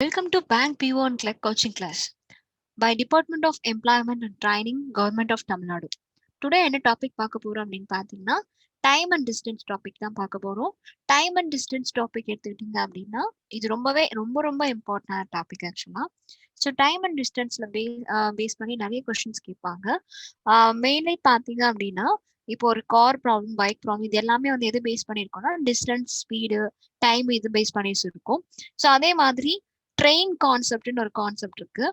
Welcome to Bank PO and Clerk coaching class by Department of Employment and Training, Government of Tamil Nadu. Today என்ன topic பார்க்க போறோம் அப்படின்னு பார்த்தீங்கன்னா time and distance topic தான் பார்க்க போறோம். டைம் அண்ட் டிஸ்டன்ஸ் டாபிக் எடுத்துக்கிட்டீங்க அப்படின்னா இது ரொம்பவே ரொம்ப இம்பார்ட்டன்ட் டாபிக் ஆக்சுவலா. ஸோ டைம் அண்ட் டிஸ்டன்ஸ்ல பேஸ் பண்ணி நிறைய கொஸ்டின்ஸ் கேட்பாங்க. மெயின்லி பார்த்தீங்க அப்படின்னா இப்போ ஒரு கார் ப்ராப்ளம், பைக் ப்ராப்ளம் இது எல்லாமே வந்து எது பேஸ் பண்ணியிருக்கோம்னா டிஸ்டன்ஸ், ஸ்பீடு, டைம் இது பேஸ் பண்ணி இருக்கும். ஸோ அதே மாதிரி ட்ரெயின் கான்செப்ட்னு ஒரு கான்செப்ட் இருக்கு.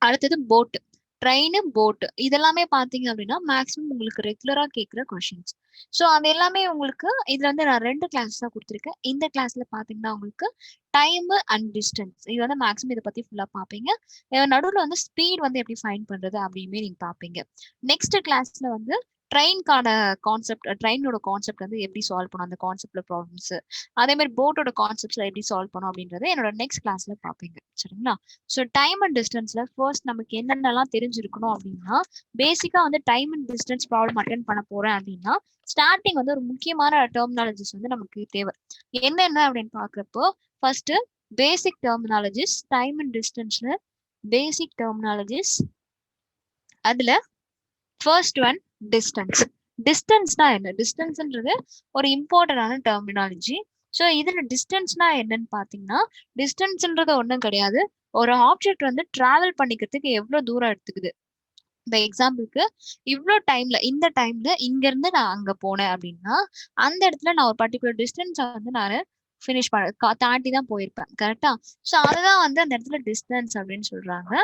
அடுத்தது போட், ட்ரெயின், போட் இதெல்லாமே பாத்தீங்க அப்படின்னா மேக்ஸிமம் உங்களுக்கு ரெகுலரா கேட்குற கொஸ்டின்ஸ். ஸோ அது எல்லாமே உங்களுக்கு இதுல வந்து நான் 2 கிளாஸ் தான் கொடுத்துருக்கேன். இந்த கிளாஸ்ல பாத்தீங்கன்னா உங்களுக்கு டைம் அண்ட் டிஸ்டன்ஸ் இது வந்து மேக்ஸிமம் இதை பத்தி ஃபுல்லா பாப்பீங்க. நடுவில் வந்து ஸ்பீட் வந்து எப்படி ஃபைண்ட் பண்றது அப்படியுமே நீங்க பாப்பீங்க. நெக்ஸ்ட் கிளாஸ்ல வந்து ட்ரெயின்கான கான்செப்ட், ட்ரெயினோட கான்செப்ட் வந்து எப்படி சால்வ் பண்ணும், அந்த கான்செப்ட்ல ப்ராப்ளம்ஸ், அதே மாதிரி போட்டோட கான்செப்ட்ஸ்ல எப்படி சால்வ் பண்ணும் அப்படின்றத என்னோட நெக்ஸ்ட் கிளாஸ்ல பாப்பீங்க. சரிங்களா? ஸோ டைம் அண்ட் டிஸ்டன்ஸ்ல ஃபர்ஸ்ட் நமக்கு என்னென்னலாம் தெரிஞ்சிருக்கணும் அப்படின்னா, பேசிக்கா வந்து time and distance problem attend பண்ண போறேன் அப்படின்னா ஸ்டார்டிங் வந்து ஒரு முக்கியமான டெர்மினாலஜிஸ் வந்து நமக்கு தேவை. என்னென்ன அப்படின்னு பாக்குறப்போ first basic terminologies, time and டிஸ்டன்ஸ்ல பேசிக் டெர்மினாலஜிஸ். அதுல ஃபர்ஸ்ட் ஒன் டிஸ்டன்ஸ். டிஸ்டன்ஸ்னா என்ன? டிஸ்டன்ஸ்ன்றது ஒரு இம்பார்ட்டன்டான டெர்மினாலஜி. ஸோ இதுல டிஸ்டன்ஸ்னா என்னன்னு பாத்தீங்கன்னா, டிஸ்டன்ஸ்ன்றது ஒன்றும் கிடையாது, ஒரு ஆப்ஜெக்ட் வந்து டிராவல் பண்ணிக்கிறதுக்கு எவ்வளவு தூரம் எடுத்துக்குது. இந்த எக்ஸாம்பிளுக்கு இவ்வளோ டைம்ல, இந்த டைம்ல இங்க இருந்து நான் அங்க போனேன் அப்படின்னா அந்த இடத்துல நான் ஒரு பர்டிகுலர் டிஸ்டன்ஸை வந்து நான் ஃபினிஷ் தாண்டி தான் போயிருப்பேன். கரெக்டா? ஸோ அதுதான் வந்து அந்த இடத்துல டிஸ்டன்ஸ் அப்படின்னு சொல்றாங்க.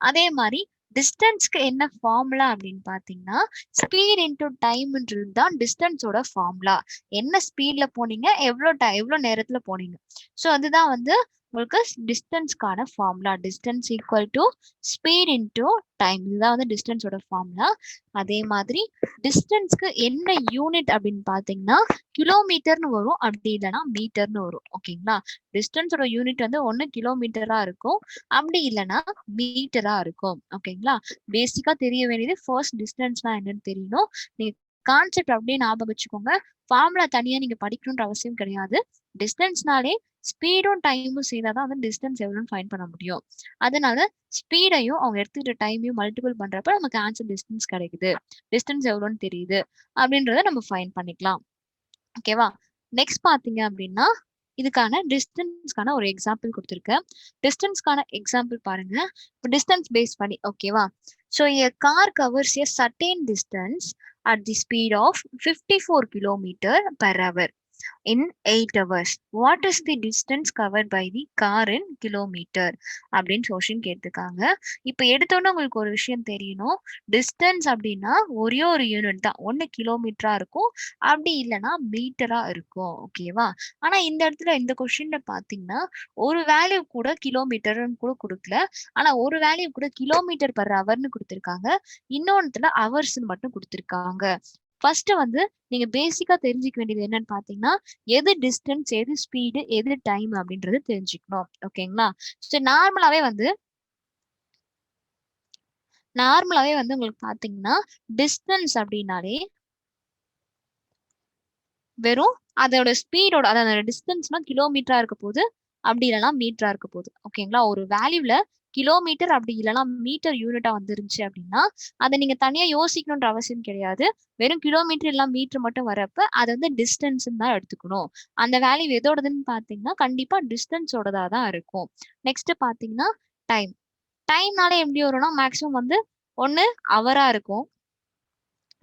அதே மாதிரி டிஸ்டன்ஸ்க்கு என்ன ஃபார்முலா அப்படின்னு பாத்தீங்கன்னா ஸ்பீட் இன்டூ டைம்ன்றது தான் டிஸ்டன்ஸோட ஃபார்முலா. என்ன ஸ்பீட்ல போனீங்க, எவ்வளோ நேரத்துல போனீங்க. ஸோ அதுதான் வந்து உங்களுக்கு டிஸ்டன்ஸ்க்கான formula. Distance equal to speed into time, இதுதான் வந்து டிஸ்டன்ஸோட ஃபார்முலா. அதே மாதிரி டிஸ்டன்ஸ்க்கு என்ன யூனிட் அப்படின்னு பாத்தீங்கன்னா கிலோமீட்டர்னு வரும், அப்படி இல்லைன்னா மீட்டர்னு வரும். ஓகேங்களா? டிஸ்டன்ஸோட யூனிட் வந்து ஒன்னு கிலோமீட்டரா இருக்கும், அப்படி இல்லைன்னா மீட்டரா இருக்கும். ஓகேங்களா? பேசிக்கா தெரிய வேண்டியது ஃபர்ஸ்ட் டிஸ்டன்ஸ்னா என்னன்னு தெரியணும். நீங்க கான்செப்ட் அப்படியே ஞாபகம் வச்சுக்கோங்க. ஃபார்முலா தனியா நீங்க படிக்கணும்ன்ற அவசியம் கிடையாது. டிஸ்டன்ஸ்னாலே ஸ்பீடும் டைமும் சேர்ந்தாதான் வந்து டிஸ்டன்ஸ் எவ்வளோன்னு ஃபைண்ட் பண்ண முடியும். அதனால ஸ்பீடையும் அவங்க எடுத்துக்கிட்ட டைமையும் மல்டிபிள் பண்றப்ப நமக்கு ஆன்சர் டிஸ்டன்ஸ் கிடைக்குது, டிஸ்டன்ஸ் எவ்வளோன்னு தெரியுது அப்படின்றத நம்ம ஃபைண்ட் பண்ணிக்கலாம். ஓகேவா? நெக்ஸ்ட் பாத்தீங்க அப்படின்னா இதுக்கான டிஸ்டன்ஸ்க்கான ஒரு எக்ஸாம்பிள் கொடுத்துருக்கேன். டிஸ்டன்ஸ்க்கான எக்ஸாம்பிள் பாருங்க. இப்போ டிஸ்டன்ஸ் பேஸ் பண்ணி ஓகேவா? So a car covers a certain distance at the speed of 54 kilometer per hour in 8 hours. What is the distance covered by the car in kilometer அப்படின்னு கொஸ்டின் கேட்டிருக்காங்க. இப்போ எடுத்தோன்னே உங்களுக்கு ஒரு விஷயம் தெரியணும். டிஸ்டன்ஸ் அப்படின்னா ஒரே ஒரு யூனிட் தான், ஒன்னு கிலோமீட்டரா இருக்கும், அப்படி இல்லைன்னா மீட்டரா இருக்கும். ஓகேவா? ஆனா இந்த இடத்துல இந்த கொஸ்டின்ல பாத்தீங்கன்னா ஒரு வேல்யூ கூட கிலோமீட்டர்னு கூட கொடுக்கல, ஆனா ஒரு வேல்யூ கூட கிலோமீட்டர் பர் ஹவர்னு கொடுத்திருக்காங்க, இன்னொன்னுல ஹவர்ஸ்னு மட்டும் கொடுத்திருக்காங்க. ஃபர்ஸ்ட் வந்து நீங்க பேசிக்கா தெரிஞ்சுக்க வேண்டியது என்னன்னு பாத்தீங்கன்னா எது டிஸ்டன்ஸ், எது ஸ்பீடு, எது டைம் அப்படின்றது தெரிஞ்சுக்கணும். ஓகேங்களா? ஸோ நார்மலாவே வந்து உங்களுக்கு பாத்தீங்கன்னா டிஸ்டன்ஸ் அப்படின்னாலே வெறும் அதோட ஸ்பீடோட, அதாவது டிஸ்டன்ஸ்னா கிலோமீட்டரா இருக்க போது, அப்படி இல்லைன்னா மீட்டரா இருக்க போகுது. ஓகேங்களா? ஒரு வேல்யூல கிலோமீட்டர் அப்படி இல்லைன்னா மீட்டர் யூனிட்டா வந்துருந்துச்சு அப்படின்னா அதை நீங்க தனியா யோசிக்கணும்ன்ற அவசியம் கிடையாது. வெறும் கிலோமீட்டர் இல்ல மீட்டர் மட்டும் வரப்ப அதை வந்து டிஸ்டன்ஸ் தான் எடுத்துக்கணும். அந்த வேல்யூ எதோடதுன்னு பாத்தீங்கன்னா கண்டிப்பா டிஸ்டன்ஸோடதா தான் இருக்கும். நெக்ஸ்ட் பாத்தீங்கன்னா டைம். டைம்னாலே எப்படி வரும்னா மேக்ஸிமம் வந்து ஒன்னு அவரா இருக்கும்.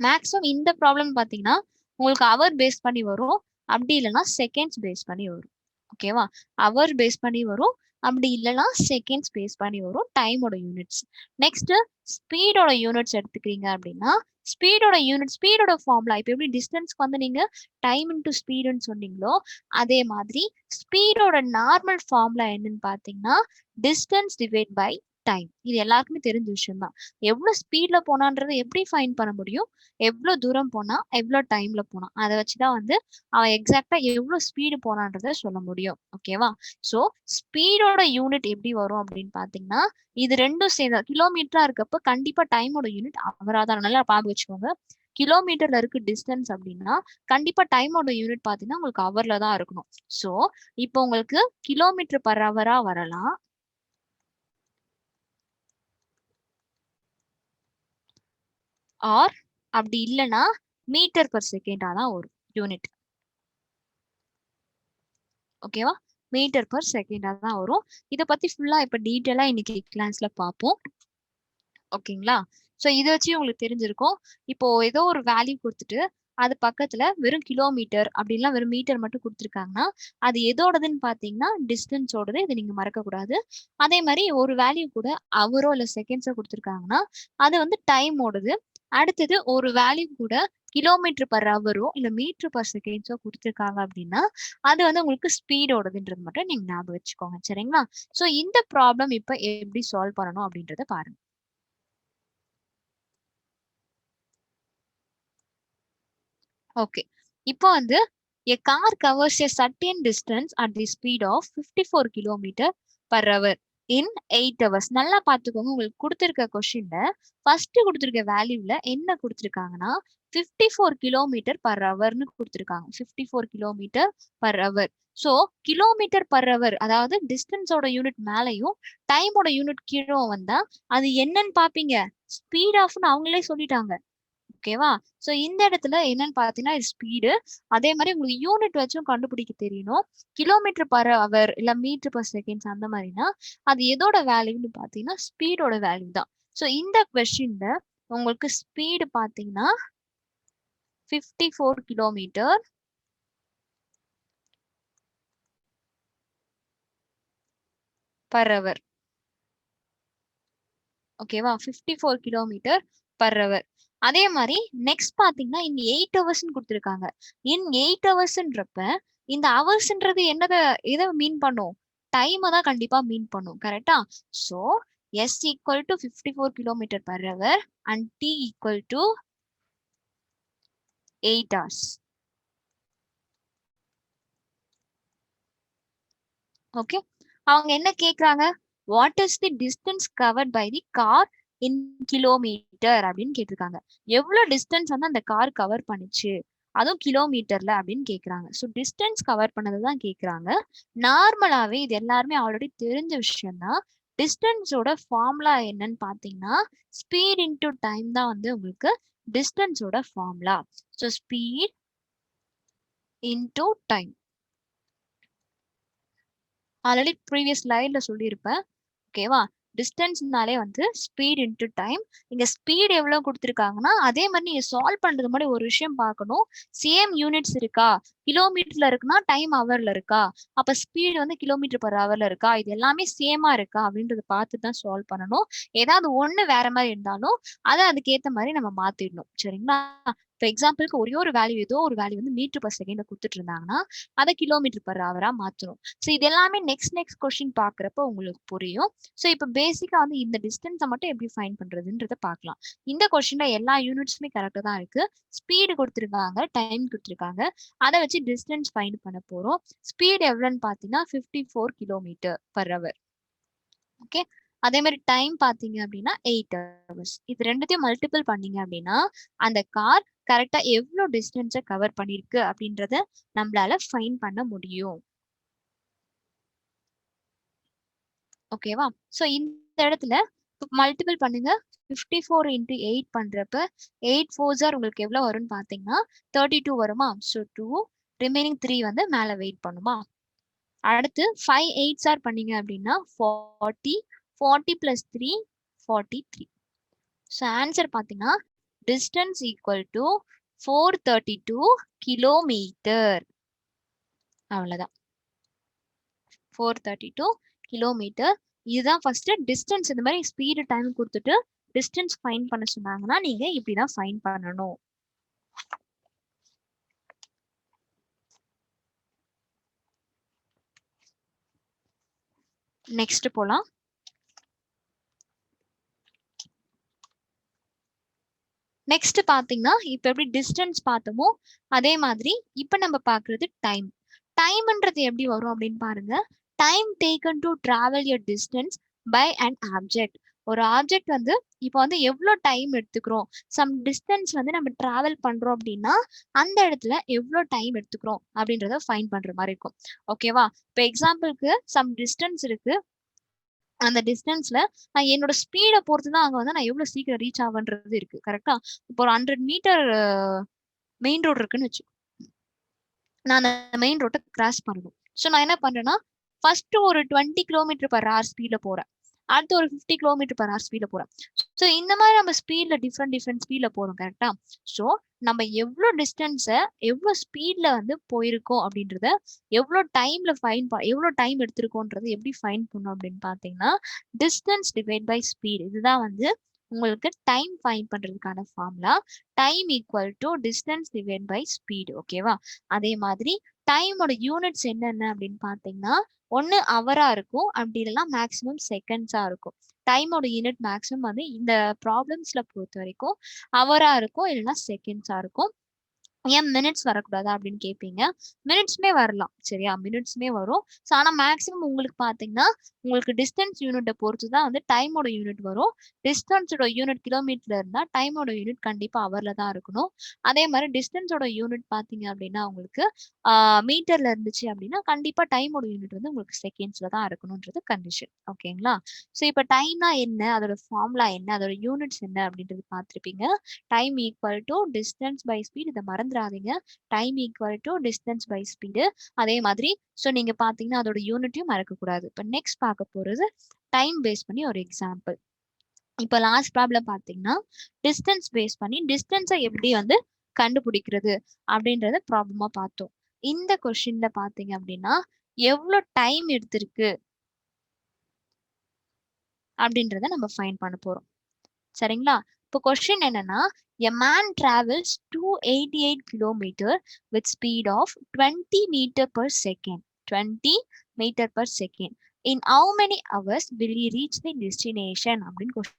மேக்ஸிமம் இந்த ப்ராப்ளம் பாத்தீங்கன்னா உங்களுக்கு அவர் பேஸ் பண்ணி வரும், அப்படி இல்லைன்னா செகண்ட்ஸ் பேஸ் பண்ணி வரும். ஓகேவா? அவர் பேஸ் பண்ணி வரும், அப்படி இல்லைன்னா செகண்ட்ஸ் பேஸ் பண்ணி வரும் டைமோட யூனிட்ஸ். நெக்ஸ்ட் ஸ்பீடோட யூனிட்ஸ் எடுத்துக்கிறீங்க அப்படின்னா ஸ்பீடோட ஃபார்முலா இப்போ எப்படி டிஸ்டன்ஸ்க்கு வந்து நீங்க டைம் இன்டு ஸ்பீடுன்னு சொன்னீங்களோ அதே மாதிரி ஸ்பீடோட நார்மல் ஃபார்முலா என்னன்னு பாத்தீங்கன்னா டிஸ்டன்ஸ் டிவைட் பை டைம். இது எல்லாருக்குமே தெரிஞ்ச விஷயம் தான். எவ்வளவு ஸ்பீட்ல போனான்றதை எப்படி ஃபைன் பண்ண முடியும், எவ்வளவு தூரம் போனா எவ்வளவு டைம்ல போனா அதை வச்சுதான் வந்து அவன் எக்ஸாக்டா எவ்வளவு ஸ்பீடு போனான்றத சொல்ல முடியும். ஓகேவா? சோ ஸ்பீடோட யூனிட் எப்படி வரும் அப்படின்னு பாத்தீங்கன்னா இது ரெண்டும் சேர்ந்த கிலோமீட்டரா இருக்கப்ப கண்டிப்பா டைமோட யூனிட் அவரா தான். நல்லா பாத்து வச்சுக்கோங்க. கிலோமீட்டர்ல இருக்கு டிஸ்டன்ஸ் அப்படின்னா கண்டிப்பா டைமோட யூனிட் பாத்தீங்கன்னா உங்களுக்கு அவர்ல தான் இருக்கணும். சோ இப்போ உங்களுக்கு கிலோமீட்டர் பர் ஹவரா வரலாம், ஆர் அப்படி இல்லைன்னா மீட்டர் பர் செகண்டா தான் வரும் யூனிட். ஓகேவா? மீட்டர் பர் செகண்டா தான் வரும். இதை பத்தி ஃபுல்லா இப்ப டீட்டெயிலா இன்னைக்கு கிளாஸ்ல பார்ப்போம். ஓகேங்களா? ஸோ இதை வச்சு உங்களுக்கு தெரிஞ்சிருக்கும். இப்போ ஏதோ ஒரு வேல்யூ கொடுத்துட்டு அது பக்கத்துல வெறும் கிலோமீட்டர் அப்படின்லாம் வெறும் மீட்டர் மட்டும் கொடுத்துருக்காங்கன்னா அது எதோடதுன்னு பாத்தீங்கன்னா டிஸ்டன்ஸோடது. இதை நீங்க மறக்க கூடாது. அதே மாதிரி ஒரு வேல்யூ கூட அவரோ இல்ல செகண்ட்ஸோ கொடுத்துருக்காங்கன்னா அது வந்து டைமோடது. அடுத்தது ஒரு வேல்யூ கூட கிலோமீட்டர் பர் ஹவரோ இல்ல மீட்டர் பர் செகண்ட்ஸோ கொடுத்துருக்காங்க அப்படின்னா அது வந்து உங்களுக்கு ஸ்பீடோடதுன்றது மட்டும் நீங்க ஞாபகம் வச்சுக்கோங்க. சரிங்களா? ஸோ இந்த ப்ராப்ளம் இப்ப எப்படி சால்வ் பண்ணணும் அப்படின்றத பாருங்க. ஓகே. இப்போ வந்து a car covers a certain distance at the speed of 54 km per hour in 8 hours. நல்லா பார்த்துக்கோங்க. உங்களுக்கு கொடுத்திருக்க கொஸ்டின்ல ஃபர்ஸ்ட் கொடுத்திருக்க வேல்யூல என்ன கொடுத்திருக்காங்கன்னா 54 கிலோமீட்டர் பர் ஹவர்னு கொடுத்திருக்காங்க. 54 kilometre per hour. So kilometre per hour அதாவது டிஸ்டன்ஸோட யூனிட் மேலையும் டைமோட யூனிட் கீழே வந்தா அது என்னன்னு பாப்பீங்க? ஸ்பீட் ஆஃப்னு அவங்களே சொல்லிட்டாங்க. ஓகேவா? சோ இந்த இடத்துல என்னன்னு பாத்தீங்கன்னா இது ஸ்பீடு. அதே மாதிரி உங்களுக்கு யூனிட் வச்சும் கண்டுபிடிக்க தெரியணும். கிலோமீட்டர் பர் ஹவர் இல்ல மீட்டர் பர் செகண்ட்ஸ் அந்த மாதிரினா அது எதோட வேல்யூன்னு பாத்தீங்கன்னா ஸ்பீடோட வேல்யூ தான். சோ இந்த கொஸ்டின்ல உங்களுக்கு ஸ்பீடு பாத்தீங்கன்னா 54 கிலோமீட்டர் பர் ஹவர். ஓகேவா? 54 கிலோமீட்டர் பர் ஹவர். அதே மாதிரி நெக்ஸ்ட் பாத்தீங்கன்னா இன் 8 ஹவர்ஸ்னு கொடுத்துருக்காங்க. இன் 8 ஹவர்ஸ்ன்றப்ப இந்த ஹவர்ஸ்ன்றது எதை மீன் பண்ணும்? டைமை தான் கண்டிப்பா மீன் பண்ணும். கரெக்டா? So s equal to 54 kilometre per hour and t equal to 8 hours. Okay. அவங்க என்ன கேக்குறாங்க? What is the distance covered by the car in kilometre அப்படின்னு கேட்டிருக்காங்க. எவ்வளவு டிஸ்டன்ஸ் வந்து அந்த கார் கவர் பண்ணுச்சு அதுவும் கிலோமீட்டர்ல அப்படின்னு கேக்குறாங்க. ஸோ டிஸ்டன்ஸ் கவர் பண்ணதுதான் கேக்குறாங்க. நார்மலாவே இது எல்லாருமே ஆல்ரெடி தெரிஞ்ச விஷயம் தான். டிஸ்டன்ஸோட ஃபார்முலா என்னன்னு பாத்தீங்கன்னா ஸ்பீட் இன்டு டைம் தான் வந்து உங்களுக்கு டிஸ்டன்ஸோட formula. So speed into time already previous ஸ்லைட்ல சொல்லியிருப்பேன். ஓகேவா? டிஸ்டன்ஸ்னாலே வந்து ஸ்பீட் இன்டு டைம். இங்க ஸ்பீட் எவ்வளவு கொடுத்துருக்காங்கன்னா அதே மாதிரி நீங்க சால்வ் பண்றது மாதிரி ஒரு விஷயம் பார்க்கணும். சேம் யூனிட்ஸ் இருக்கா? கிலோமீட்டர்ல இருக்குன்னா டைம் ஹவர்ல இருக்கா? அப்ப ஸ்பீட் வந்து கிலோமீட்டர் பர் ஹவர்ல இருக்கா? இது எல்லாமே சேமா இருக்கா அப்படின்றத பார்த்து தான் சால்வ் பண்ணணும். ஏதாவது ஒண்ணு வேற மாதிரி இருந்தாலும் அதை அதுக்கேத்த மாதிரி நம்ம மாத்திடணும். சரிங்களா? இப்போ எக்ஸாம்பிளுக்கு ஒரே ஒரு வேல்யூ ஏதோ ஒரு வேல்யூ வந்து மீட்டர் பர் செகண்ட் கொடுத்துட்டு இருந்தாங்கன்னா அதை கிலோமீட்டர் பர் ஹவரா மாத்தணும். ஸோ இது எல்லாமே நெக்ஸ்ட் கொஸ்டின் பாக்குறப்ப உங்களுக்கு புரியும். ஸோ இப்போ பேசிக்கா வந்து இந்த டிஸ்டன்ஸை மட்டும் எப்படி ஃபைன் பண்றதுன்றத பார்க்கலாம். இந்த கொஸ்டின்ல எல்லா யூனிட்ஸுமே கரெக்டா தான் இருக்கு. ஸ்பீடு கொடுத்துருக்காங்க, டைம் கொடுத்துருக்காங்க. அதை வச்சு டிஸ்டன்ஸ் ஃபைன் பண்ண போறோம். ஸ்பீட் எவ்வளோன்னு பாத்தீங்கன்னா 54 கிலோமீட்டர் பர் ஹவர். ஓகே. அதே மாதிரி டைம் பாத்தீங்க அப்படின்னா 8 ஹவர்ஸ். இது ரெண்டுத்தையும் மல்டிபிள் பண்ணீங்க அப்படின்னா அந்த கார் கரெக்டா எவ்வளவு டிஸ்டன்ஸை கவர் பண்ணிருக்கு அப்படின்றத நம்மளால ஃபைன் பண்ண முடியும். ஓகேவா? சோ இந்த இடத்துல மல்டிபிள் பண்ணுங்க. 54 இன்டு 8 பண்றப்ப 8 4s உங்களுக்கு எவ்வளவு வரும்னு பாத்தீங்கன்னா 32 வருமா? ஸோ 2 ரிமைனிங் 3 வந்து மேல வெயிட் பண்ணுமா? அடுத்து 5 8s பண்ணீங்க அப்படின்னா 40 40 பிளஸ் 3 43. ஸோ ஆன்சர் பாத்தீங்கன்னா டிஸ்டன்ஸ் ஈக்குவல் டு 432 கிலோமீட்டர். அவ்வளவுதான். 432 கிலோமீட்டர். இதுதான் ஃபர்ஸ்ட் டிஸ்டன்ஸ். இந்த மாதிரி ஸ்பீடு டைம் கொடுத்துட்டு டிஸ்டன்ஸ் ஃபைன் பண்ண சொன்னாங்கன்னா நீங்க இப்படிதான் ஃபைன் பண்ணணும். நெக்ஸ்ட் போலாம். நெக்ஸ்ட் பாத்தீங்கன்னா இப்ப எப்படி டிஸ்டன்ஸ் பார்த்தோமோ அதே மாதிரி இப்ப நம்ம பாக்குறது டைம். டைம்ன்றது எப்படி வரும் அப்படின்னு பாருங்க. Time taken to travel a distance by an object. ஒரு ஆப்ஜெக்ட் வந்து இப்போ வந்து எவ்வளவு டைம் எடுத்துக்கிறோம், சம் டிஸ்டன்ஸ் வந்து நம்ம டிராவல் பண்றோம் அப்படின்னா அந்த இடத்துல எவ்வளவு டைம் எடுத்துக்கிறோம் அப்படின்றத ஃபைன் பண்ற மாதிரி இருக்கும். ஓகேவா? இப்போ எக்ஸாம்பிளுக்கு சம் டிஸ்டன்ஸ் இருக்கு. அந்த டிஸ்டன்ஸ்ல நான் என்னோட ஸ்பீடை பொறுத்து தான் அங்க வந்து நான் எவ்வளவு சீக்கிரம் ரீச் ஆகுன்றது இருக்கு. கரெக்டா? இப்போ ஒரு 100 மீட்டர் மெயின் ரோடு இருக்குன்னு வச்சு, நான் அந்த மெயின் ரோட்டை கிராஸ் பண்ணணும். ஸோ நான் என்ன பண்றேன்னா, ஃபர்ஸ்ட் ஒரு 20 கிலோமீட்டர் பர் ஹவர் ஸ்பீட்ல போறேன். அடுத்து ஒரு 50 கிலோமீட்டர் பர் ஹவர் ஸ்பீட்ல போறேன். ஸோ இந்த மாதிரி நம்ம ஸ்பீட்ல டிஃப்ரெண்ட் ஸ்பீட்ல போறோம். கரெக்டா? ஸோ நம்ம எவ்வளோ டிஸ்டன்ஸை எவ்வளோ ஸ்பீட்ல வந்து போயிருக்கோம் அப்படின்றத எவ்வளோ டைம் எடுத்திருக்கோன்றது எப்படி ஃபைன் பண்ணும் அப்படின்னு பார்த்தீங்கன்னா, டிஸ்டன்ஸ் டிவைட் பை ஸ்பீட். இதுதான் வந்து உங்களுக்கு டைம் ஃபைன் பண்றதுக்கான formula. Time equal to distance divide by speed. ஓகேவா? அதே மாதிரி டைமோட யூனிட்ஸ் என்னென்ன அப்படின்னு பார்த்தீங்கன்னா, ஒன்னு ஹவரா இருக்கும், அப்படி இல்லைன்னா மேக்ஸிமம் செகண்ட்ஸா இருக்கும். டைமோட யூனிட் மேக்ஸிமம் வந்து இந்த ப்ராப்ளம்ஸ்ல பொறுத்த வரைக்கும் ஹவரா இருக்கும், இல்லைன்னா செகண்ட்ஸா இருக்கும். ஏன் மினிட்ஸ் வரக்கூடாதா அப்படின்னு கேட்பீங்க. மினிட்ஸ்மே வரலாம். சரியா? மினிட்ஸ்மே வரும். ஸோ ஆனா மேக்ஸிமம் உங்களுக்கு பாத்தீங்கன்னா, உங்களுக்கு டிஸ்டன்ஸ் யூனிட்டை பொறுத்து தான் வந்து டைமோட யூனிட் வரும். டிஸ்டன்ஸோட யூனிட் கிலோமீட்டர்ல இருந்தா டைமோட யூனிட் கண்டிப்பா ஹவர்ல தான் இருக்கணும். அதே மாதிரி டிஸ்டன்ஸோட யூனிட் பாத்தீங்க அப்படின்னா உங்களுக்கு மீட்டர்ல இருந்துச்சு அப்படின்னா கண்டிப்பா டைமோட யூனிட் வந்து உங்களுக்கு செகண்ட்ஸ்ல தான் இருக்கணும்ன்றது கண்டிஷன். ஓகேங்களா? ஸோ இப்போ டைம்னா என்ன, அதோட ஃபார்முலா என்ன, அதோட யூனிட்ஸ் என்ன அப்படின்றது பார்த்துருப்பீங்க. Time equal to distance by speed. இதை மறந்துடாதீங்க. Time equal to distance by speed. அதே மாதிரி ஸோ நீங்க பாத்தீங்கன்னா அதோட யூனிட்டையும் மறக்கக்கூடாது. இப்போ நெக்ஸ்ட் பார்க்க போறது டைம் பேஸ் பண்ணி ஒரு எக்ஸாம்பிள். இப்போ லாஸ்ட் ப்ராப்ளம் பாத்தீங்கன்னா டிஸ்டன்ஸ் பேஸ் பண்ணி டிஸ்டன்ஸை எப்படி வந்து கண்டுபிடிக்கிறது அப்படின்றத ப்ராப்ளமா பார்த்தோம். இந்த கொஸ்டின்ல பாத்தீங்க அப்படின்னா எவ்வளவு டைம் எடுத்திருக்கு அப்படின்றத நம்ம ஃபைன் பண்ண போறோம். சரிங்களா? இப்போ கொஸ்டின் என்னன்னா, a man travels 288 kilometer with speed of 20 meter per second. 20 meter per second. In how many hours will he reach the destination? அப்படின்னு கொஸ்டின்.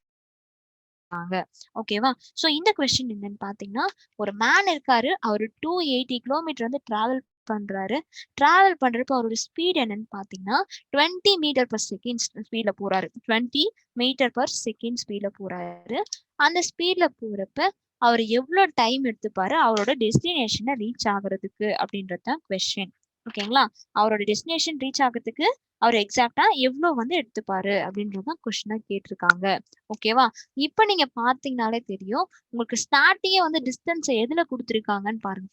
ஓகேவா? சோ இந்த கொஸ்டின் என்னன்னு பாத்தீங்கன்னா, ஒரு மேன் இருக்காரு. அவரு 280 கிலோமீட்டர் வந்து டிராவல் பண்றாரு. டிராவல் பண்றப்ப அவரோட ஸ்பீட் என்னன்னு பாத்தீங்கன்னா 20 மீட்டர் பர் செகண்ட் ஸ்பீட்ல போறாரு. 20 மீட்டர் பர் செகண்ட் ஸ்பீட்ல போறாரு. அந்த ஸ்பீட்ல போறப்ப அவர் எவ்வளவு டைம் எடுத்துப்பாரு அவரோட டெஸ்டினேஷனை ரீச் ஆகுறதுக்கு அப்படின்றது தான் கொஸ்டின். ஓகேங்களா? அவரோட டெஸ்டினேஷன் ரீச் ஆகுறதுக்கு அவர் எக்ஸாக்டா எவ்வளவு வந்து எடுத்துப்பாரு அப்படின்றதான் கொஸ்டினா கேட்டிருக்காங்க. ஓகேவா? இப்ப நீங்க பாத்தீங்கன்னாலே தெரியும். உங்களுக்கு ஸ்டார்டிங்கே வந்து டிஸ்டன்ஸ் எதுல கொடுத்துருக்காங்கன்னு பாருங்க.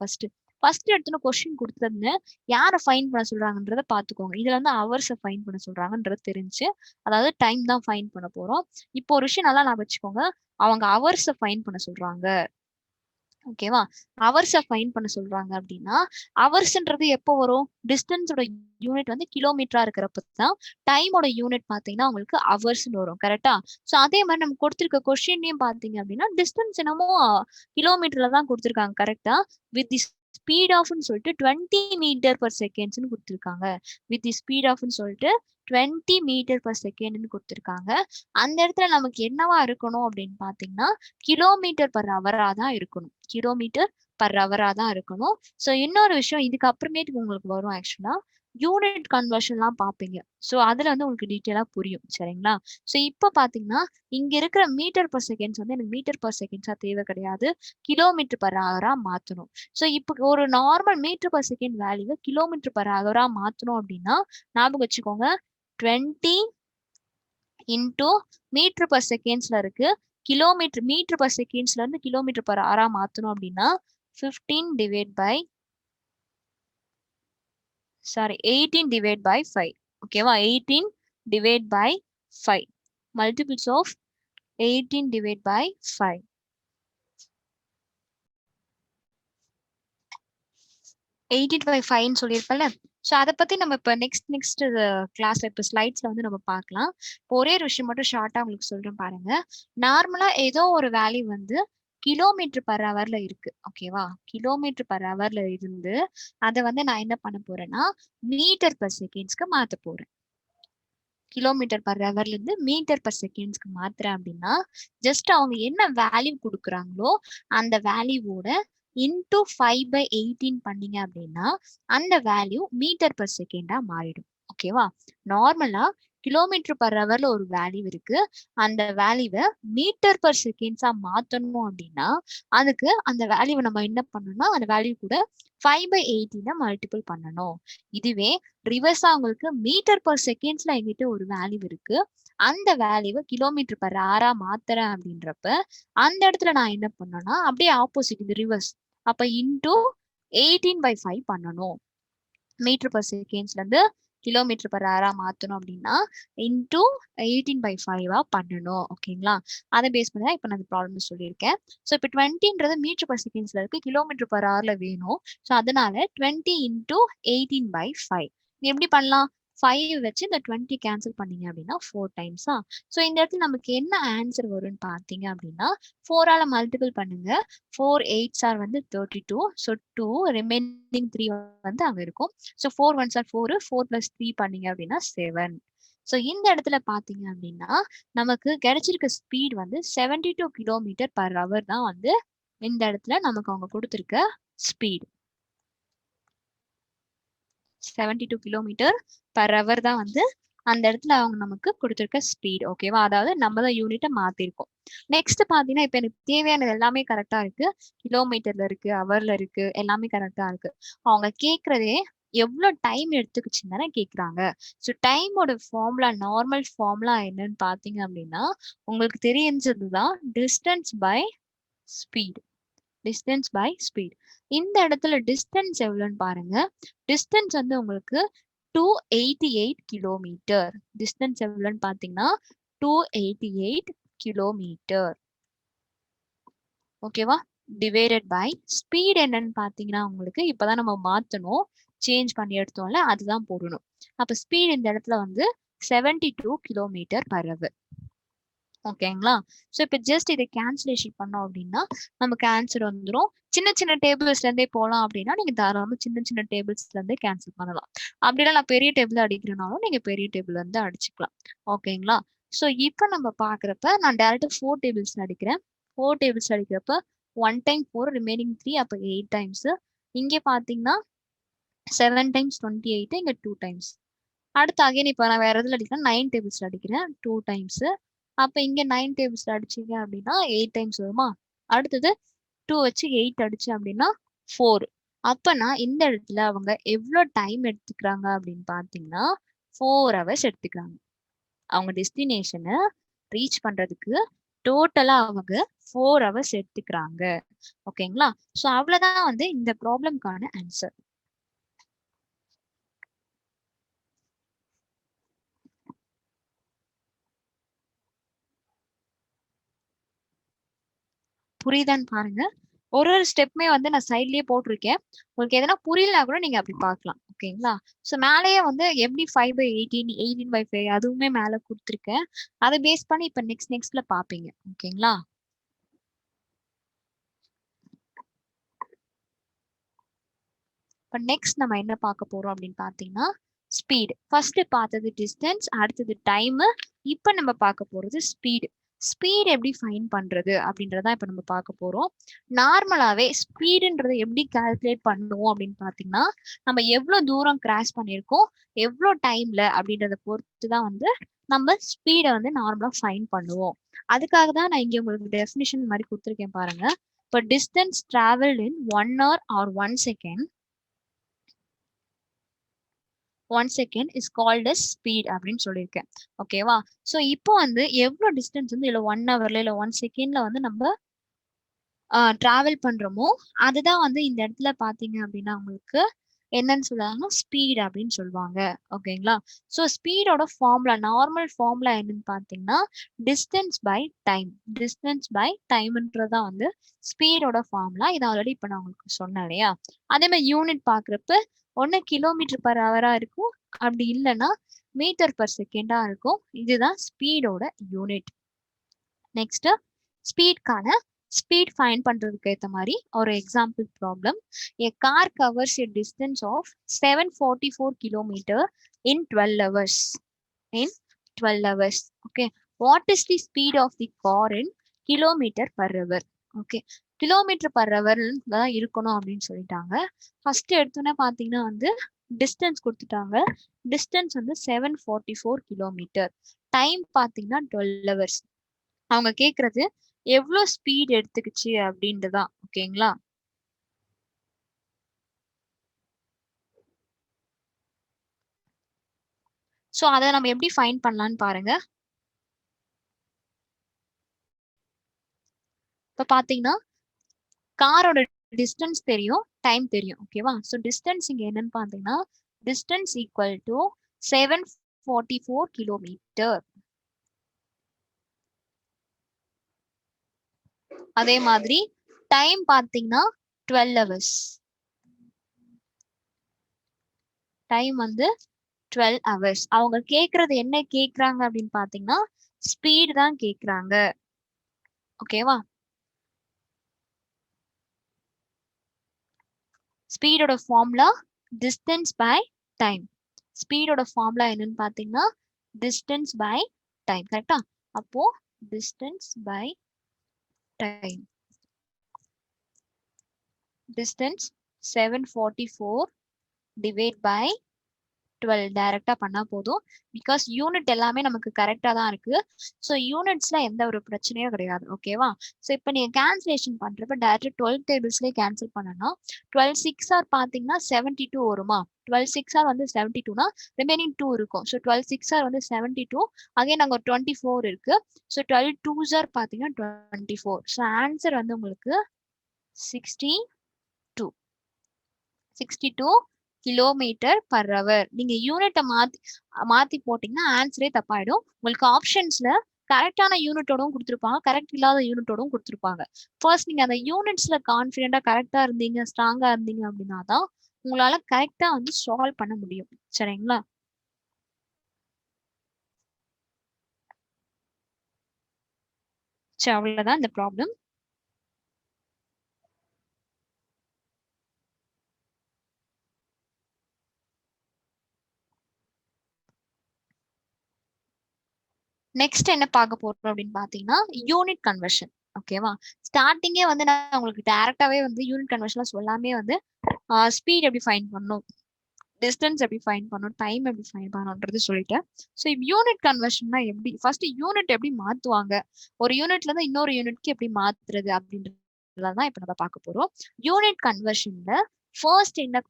ஃபர்ஸ்ட் எடுத்துன்னு கொஸ்டின் கொடுத்ததுன்னு யாரை ஃபைன் பண்ண சொல்றாங்கன்றத பாத்துக்கோங்க. இதுல வந்து ஹவர்ஸை ஃபைன் பண்ண சொல்றாங்கன்றது தெரிஞ்சு, அதாவது டைம் தான் ஃபைன் பண்ண போறோம். இப்போ ஒரு விஷயம் நல்லா நான் வச்சுக்கோங்க. அவங்க ஹவர்ஸை ஃபைன் பண்ண சொல்றாங்க. ஓகேவா? ஹவர்ஸை ஃபைன் பண்ண சொல்றாங்க அப்படின்னா ஹவர்ஸ்ன்றது எப்போ வரும்? டிஸ்டன்ஸோட யூனிட் வந்து கிலோமீட்டரா இருக்கிறப்ப தான் டைமோட யூனிட் பாத்தீங்கன்னா உங்களுக்கு ஹவர்ஸ்னு வரும். கரெக்டா? சோ அதே மாதிரி நம்ம கொடுத்திருக்க கொஸ்டின்லயும் பாத்தீங்க அப்படின்னா டிஸ்டன்ஸ் என்னமோ கிலோமீட்டர்ல தான் கொடுத்திருக்காங்க. கரெக்டா? வித் தி ஸ்பீட் ஆஃப்னு சொல்லிட்டு 20 மீட்டர் பர் செகண்ட்ஸ்னு கொடுத்திருக்காங்க. வித் தி ஸ்பீட் ஆஃப்னு சொல்லிட்டு 20 மீட்டர் பர் செகண்ட்னு கொடுத்திருக்காங்க. அந்த இடத்துல நமக்கு என்னவா இருக்கணும் அப்படின்னு பாத்தீங்கன்னா கிலோமீட்டர் பர் ஹவரா தான் இருக்கணும். கிலோமீட்டர் பர் ஹவரா தான் இருக்கணும். சோ இன்னொரு விஷயம் இதுக்கு அப்புறமேட்டுக்கு உங்களுக்கு வரும். ஆக்சுவலா யூனிட் கன்வர்ஷன்லாம் பார்ப்பீங்க. சோ அதுல வந்து உங்களுக்கு டீட்டெயிலா புரியும். சரிங்களா? சோ இப்ப பாத்தீங்கன்னா இங்க இருக்கிற மீட்டர் பர் செகண்ட்ஸ் வந்து எனக்கு மீட்டர் பர் செகண்ட்ஸா தேவை கிடையாது. கிலோமீட்டர் பர் ஹவரா மாத்தணும். சோ இப்போ ஒரு நார்மல் மீட்டர் பர் செகண்ட் வேல்யூவை கிலோமீட்டர் பர் ஹவரா மாத்தணும் அப்படின்னா ஞாபகம் வச்சுக்கோங்க. 20 இன்டூ மீட்டர் பர் செகண்ட்ஸ்ல இருக்கு. மீட்டர் பர் செகண்ட்ஸ்ல இருந்து கிலோமீட்டர் பர் ஹவரா மாத்தணும் அப்படின்னா 18 டிவைட் பை 5. ஓகேவா? 18 divide by 5. Multiples of 18 divide by 5. 18 by 5 சொல்லியிருப்பேன்ல. ஸோ அதை பத்தி நம்ம இப்போ நெக்ஸ்ட் கிளாஸ்ல இப்போ ஸ்லைட்ஸ்ல வந்து நம்ம பார்க்கலாம். இப்போ ஒரே ஒரு விஷயம் மட்டும் ஷார்ட்டா உங்களுக்கு சொல்றேன் பாருங்க. நார்மலா ஏதோ ஒரு வேல்யூ வந்து கிலோமீட்டர் பர் ஹவர்ல இருக்கு. ஓகேவா? கிலோமீட்டர் பர் ஹவர்ல இருந்து அதை வந்து நான் என்ன பண்ண போறேன்னா மீட்டர் பர் செகண்ட்ஸ்க்கு மாத்த போறேன். கிலோமீட்டர் பர் ஹவர்ல இருந்து மீட்டர் பர் செகண்ட்ஸ்க்கு மாத்துறேன் அப்படின்னா ஜஸ்ட் அவங்க என்ன வேல்யூ கொடுக்குறாங்களோ அந்த வேல்யூவோட இன்டூ 5/18 பண்ணீங்க அப்படின்னா அந்த வேல்யூ மீட்டர் பர் செகண்டா மாறிடும். ஓகேவா? நார்மலா கிலோமீட்டர் பர் ஹவர்ல ஒரு வேல்யூ இருக்கு. அந்த வேல்யூவை மீட்டர் பர் செகண்ட்ஸா மாத்தணும் அப்படின்னா அதுக்கு அந்த வேல்யூவை நம்ம என்ன பண்ணணும்னா அந்த வேல்யூ கூட 5/18 மல்டிபிள் பண்ணணும். இதுவே ரிவர்ஸா உங்களுக்கு மீட்டர் பர் செகண்ட்ஸ்ல எங்கிட்ட ஒரு வேல்யூ இருக்கு. அந்த வேல்யூவை கிலோமீட்டர் பர் ஹவரா மாத்துறேன் அப்படின்றப்ப அந்த இடத்துல நான் என்ன பண்ணேன்னா அப்படியே ஆப்போசிட் இந்த ரிவர்ஸ் அப்ப இன்டூ 18/5 பண்ணணும். மீட்டர் பர் செகண்ட்ஸ்ல இருந்து கிலோமீட்டர் பர் ஹவரா மாத்தணும் அப்படின்னா இன்டூ 18/5 பண்ணணும். ஓகேங்களா? அதை பேஸ் பண்ணி தான் இப்போ நான் ப்ராப்ளம் சொல்லியிருக்கேன். ஸோ இப்போ 20ன்றது மீட்டர் பர் செகண்ட்ஸ்ல இருக்கு, கிலோமீட்டர் பர் ஹவர்ல வேணும். ஸோ அதனால 20 இன்டூ 18/5 எப்படி பண்ணலாம்? 5 வச்சு இந்த 20 கேன்சல் பண்ணீங்க அப்படின்னா 4 டைம்ஸா. ஸோ இந்த இடத்துல நமக்கு என்ன ஆன்சர் வரும்னு பார்த்தீங்க அப்படின்னா 4ஆல மல்டிபிள் பண்ணுங்க. 4 8s ஆர் வந்து 32. ஸோ 2 ரிமைனிங் 3 வந்து அங்க இருக்கும். ஸோ 4 1s ஆர் 4, 4 + 3 பண்ணீங்க அப்படின்னா 7. ஸோ இந்த இடத்துல பாத்தீங்க அப்படின்னா நமக்கு கிடைச்சிருக்க ஸ்பீட் வந்து 72 கிலோமீட்டர் பர் ஹவர் தான் வந்து இந்த இடத்துல நமக்கு அவங்க கொடுத்துருக்க ஸ்பீட். 72 கிலோமீட்டர் பர் ஹவர் தான் வந்து அந்த இடத்துல அவங்க நமக்கு கொடுத்துருக்க ஸ்பீட். ஓகேவா? அதாவது நம்ம தான் யூனிட்டை மாத்திருக்கோம். நெக்ஸ்ட் பாத்தீங்கன்னா இப்ப எனக்கு தேவையானது எல்லாமே கரெக்டா இருக்கு. கிலோமீட்டர்ல இருக்கு, ஹவர்ல இருக்கு, எல்லாமே கரெக்டா இருக்கு. அவங்க கேக்குறதே எவ்வளவு டைம் எடுத்துக்கிச்சுன்னு தானே கேக்குறாங்க. ஸோ டைமோட ஃபார்முலா, நார்மல் ஃபார்முலா என்னன்னு பாத்தீங்க அப்படின்னா உங்களுக்கு தெரிஞ்சதுதான் distance by speed. Distance by speed. இந்த இடத்துல டிஸ்டன்ஸ் எவ்வளோன்னு பாருங்க. டிஸ்டன்ஸ் வந்து உங்களுக்கு 288 கிலோமீட்டர். டிஸ்டன்ஸ் எவ்வளோன்னு பார்த்தீங்கன்னா 288 கிலோமீட்டர். ஓகேவா? டிவைடட் பை ஸ்பீட் என்னன்னு பார்த்தீங்கன்னா உங்களுக்கு இப்பதான் நம்ம மாத்தணும், சேஞ்ச் பண்ணி எடுத்தோம்ல, அதுதான் போடணும். அப்ப ஸ்பீட் இந்த இடத்துல வந்து 72 கிலோமீட்டர் பர் ஹவர். ஓகேங்களா? ஸோ இப்போ ஜஸ்ட் இதை கேன்சலேஷன் பண்ணோம் அப்படின்னா நமக்கு ஆன்சர் வந்துடும். சின்ன சின்ன டேபிள்ஸ்ல இருந்தே போகலாம் அப்படின்னா நீங்க தாராளமா சின்ன சின்ன டேபிள்ஸ்ல இருந்தே கேன்சல் பண்ணலாம். அப்படின்னா நான் பெரிய டேபிள் அடிக்கிறனாலும் நீங்க பெரிய டேபிள் வந்து அடிச்சுக்கலாம். ஓகேங்களா? ஸோ இப்போ நம்ம பாக்குறப்ப நான் டேரக்டா 4 டேபிள்ஸ் அடிக்கிறேன். 4 டேபிள்ஸ் அடிக்கிறப்ப 1 டைம் 4 ரிமைனிங் 3 அப்போ 8 டைம்ஸ். இங்கே பாத்தீங்கன்னா 7 டைம்ஸ் 28, இங்க 2 டைம்ஸ். அடுத்து அகைன் இப்போ நான் வேற எதுல அடிக்கிறேன், 9 டேபிள்ஸ் அடிக்கிறேன் 2 டைம்ஸ். அப்ப இங்க 9 டேபிள்ஸ் அடிச்சீங்க அப்படின்னா 8 டைம்ஸ் வருமா? அடுத்தது 2 வச்சு 8 அடிச்சு அப்படின்னா 4. அப்பனா இந்த இடத்துல அவங்க எவ்வளவு டைம் எடுத்துக்கிறாங்க அப்படின்னு பாத்தீங்கன்னா 4 ஹவர்ஸ் எடுத்துக்கிறாங்க. அவங்க டெஸ்டினேஷனை ரீச் பண்றதுக்கு டோட்டலா அவங்க 4 ஹவர்ஸ் எடுத்துக்கிறாங்க. ஓகேங்களா? ஸோ அவ்வளவுதான் வந்து இந்த ப்ராப்ளம்கான ஆன்சர். புரியுதான்னு பாருங்க. ஒரு ஸ்டெப்புமே வந்து நான் சைட்லயே போட்டிருக்கேன். உங்களுக்கு எதனா புரியலனா கூட நீங்க அப்படி பார்க்கலாம். ஓகேங்களா? ஸோ மேலேயே வந்து எப்படி 5/18, 18/5 அதுவுமே மேல கொடுத்துருக்கேன். அதை பேஸ் பண்ணி இப்ப நெக்ஸ்ட்ல பாப்பீங்க. ஓகேங்களா? இப்ப நெக்ஸ்ட் நம்ம என்ன பார்க்க போறோம் அப்படின்னு பாத்தீங்கன்னா ஸ்பீடு. ஃபர்ஸ்ட் பார்த்தது டிஸ்டன்ஸ், அடுத்தது டைம். இப்ப நம்ம பார்க்க போறது ஸ்பீடு. ஸ்பீட் எப்படி ஃபைன் பண்றது அப்படின்றத இப்ப நம்ம பார்க்க போறோம். நார்மலாவே ஸ்பீடுன்றதை எப்படி கால்குலேட் பண்ணுவோம் அப்படின்னு பாத்தீங்கன்னா நம்ம எவ்வளவு தூரம் கிராஸ் பண்ணியிருக்கோம், எவ்வளவு டைம்ல அப்படின்றத பொறுத்து தான் வந்து நம்ம ஸ்பீடை வந்து நார்மலா ஃபைன் பண்ணுவோம். அதுக்காக தான் நான் இங்க உங்களுக்கு டெஃபினிஷன் மாதிரி கொடுத்துருக்கேன் பாருங்க. இப்போ distance travelled in 1 hour or 1 second, 1 second is called as speed அப்படின்னு சொல்லியிருக்கேன். ஓகேவா? ஸோ இப்போ வந்து எவ்வளவு டிஸ்டன்ஸ் வந்து இல்ல 1 ஹவர்ல இல்ல 1 செகண்ட்ல வந்து நம்ம டிராவல் பண்றோமோ அதுதான் வந்து இந்த இடத்துல பாத்தீங்க அப்படின்னா உங்களுக்கு என்னன்னு சொல்லுவாங்க, ஸ்பீட் அப்படின்னு சொல்லுவாங்க. ஓகேங்களா? ஸோ ஸ்பீடோட ஃபார்முலா, நார்மல் ஃபார்முலா என்னன்னு பாத்தீங்கன்னா distance by time. Distance by டைம்ன்றதான் வந்து ஸ்பீடோட ஃபார்முலா. இது ஆல்ரெடி இப்ப நான் உங்களுக்கு சொன்னேன் இல்லையா? அதே மாதிரி யூனிட் பாக்குறப்ப ஒன்னு கிலோமீட்டர் பர் ஹவரா இருக்கும், அப்படி இல்லைன்னா மீட்டர் பர் செகண்டா இருக்கும். இதுதான் ஸ்பீடோட யூனிட். நெக்ஸ்ட் ஸ்பீட்கான ஸ்பீட் ஃபைன் பண்றதுக்கு ஏத்த மாதிரி ஒரு example problem. A car covers a distance of 744 kilometer in 12 hours. In 12 hours. Okay. What is the speed of the car in kilometer per hour? Okay. Kilometre per hour தான் இருக்கணும் அப்படின்னு சொல்லிட்டாங்க. First எடுத்தோன்னே பாத்தீங்கன்னா வந்து டிஸ்டன்ஸ் கொடுத்துட்டாங்க. Distance வந்து 744 kilometre. Time பாத்தீங்கன்னா 12 hours. அவங்க கேக்குறது எவ்வளவு ஸ்பீட் எடுத்துக்கிச்சு அப்படின்ட்டுதான். ஓகேங்களா? சோ அதை நம்ம எப்படி ஃபைன் பண்ணலாம்னு பாருங்க. இப்ப பாத்தீங்கன்னா காரோட டிஸ்டன்ஸ் தெரியும், டைம் தெரியும். ஓகேவா? ஸோ டிஸ்டன்ஸ் இங்க என்னன்னு பாத்தீங்கன்னா டிஸ்டன்ஸ் ஈக்குவல் டு 744 கிலோமீட்டர். அதே மாதிரி டைம் பாத்தீங்கன்னா 12 ஹவர்ஸ். டைம் வந்து 12 ஹவர்ஸ். அவங்க கேக்குறது என்ன கேக்குறாங்க அப்படின்னு பாத்தீங்கன்னா ஸ்பீட் தான் கேக்குறாங்க. ஓகேவா? ஸ்பீடோட ஃபார்முலா டிஸ்டன்ஸ் பை டைம். ஸ்பீடோட ஃபார்முலா என்னன்னு பாத்தீங்கன்னா டிஸ்டன்ஸ் பை டைம். கரெக்டா? அப்போ distance by time. Distance 744 divide by 12 டைரக்டா பண்ணா போதும். பிகாஸ் யூனிட் எல்லாமே நமக்கு கரெக்டா தான் இருக்கு. ஸோ யூனிட்ஸ்ல எந்த ஒரு பிரச்சனையும் கிடையாது. ஓகேவா? ஸோ இப்போ நீங்க கேன்சலேஷன் பண்றப்ப டைரக்ட் 12 டேபிள்ஸ்லேயே கேன்சல் பண்ணனா 12 6 ஆர் பாத்தீங்கன்னா 72 வருமா? 12 6 ஆர் வந்து 72னா ரிமைனிங் 2 இருக்கும். ஸோ 12 6 ஆர் வந்து 72. அகைன் அங்க 24 இருக்கு. ஸோ 12 2s ஆர் பாத்தீங்கன்னா 24. ஸோ ஆன்சர் வந்து உங்களுக்கு 62 62 கிலோமீட்டர் பர் ஹவர். நீங்க யூனிட்டை மாத்தி போட்டீங்கன்னா ஆன்சரே தப்பாயிடும். உங்களுக்கு ஆப்ஷன்ஸ்ல கரெக்டான யூனிட்டோடவும் கொடுத்துருப்பாங்க, கரெக்ட் இல்லாத யூனிட்டோடவும் கொடுத்துருப்பாங்க. ஃபர்ஸ்ட் நீங்க அந்த யூனிட்ஸ்ல கான்ஃபிடென்ட்டா கரெக்டா இருந்தீங்க, ஸ்ட்ராங்கா இருந்தீங்க அப்படின்னா தான் உங்களால கரெக்டா வந்து சால்வ் பண்ண முடியும். சரிங்களா? சரி, அவ்வளவுதான் இந்த ப்ராப்ளம். நெக்ஸ்ட் என்ன பார்க்க போறோம் அப்படின்னு பாத்தீங்கன்னா யூனிட் கன்வர்ஷன். ஓகேவா? ஸ்டார்டிங்கே வந்து நான் உங்களுக்கு டைரக்டாவே வந்து யூனிட் கன்வர்ஷன்ல சொல்லாமே வந்து ஸ்பீட் எப்படி ஃபைன் பண்ணணும், டிஸ்டன்ஸ் எப்படி ஃபைன் பண்ணணும், டைம் எப்படி ஃபைன் பண்ணணும்ன்றது சொல்லிட்டேன். ஸோ யூனிட் கன்வர்ஷன்னா எப்படி, ஃபர்ஸ்ட் யூனிட் எப்படி மாத்துவாங்க, ஒரு யூனிட்ல இருந்து இன்னொரு யூனிட்க்கு எப்படி மாத்துறது அப்படின்றதான் இப்ப நம்ம பார்க்க போறோம். யூனிட் கன்வர்ஷன்ல ஃபர்ஸ்ட் என்ன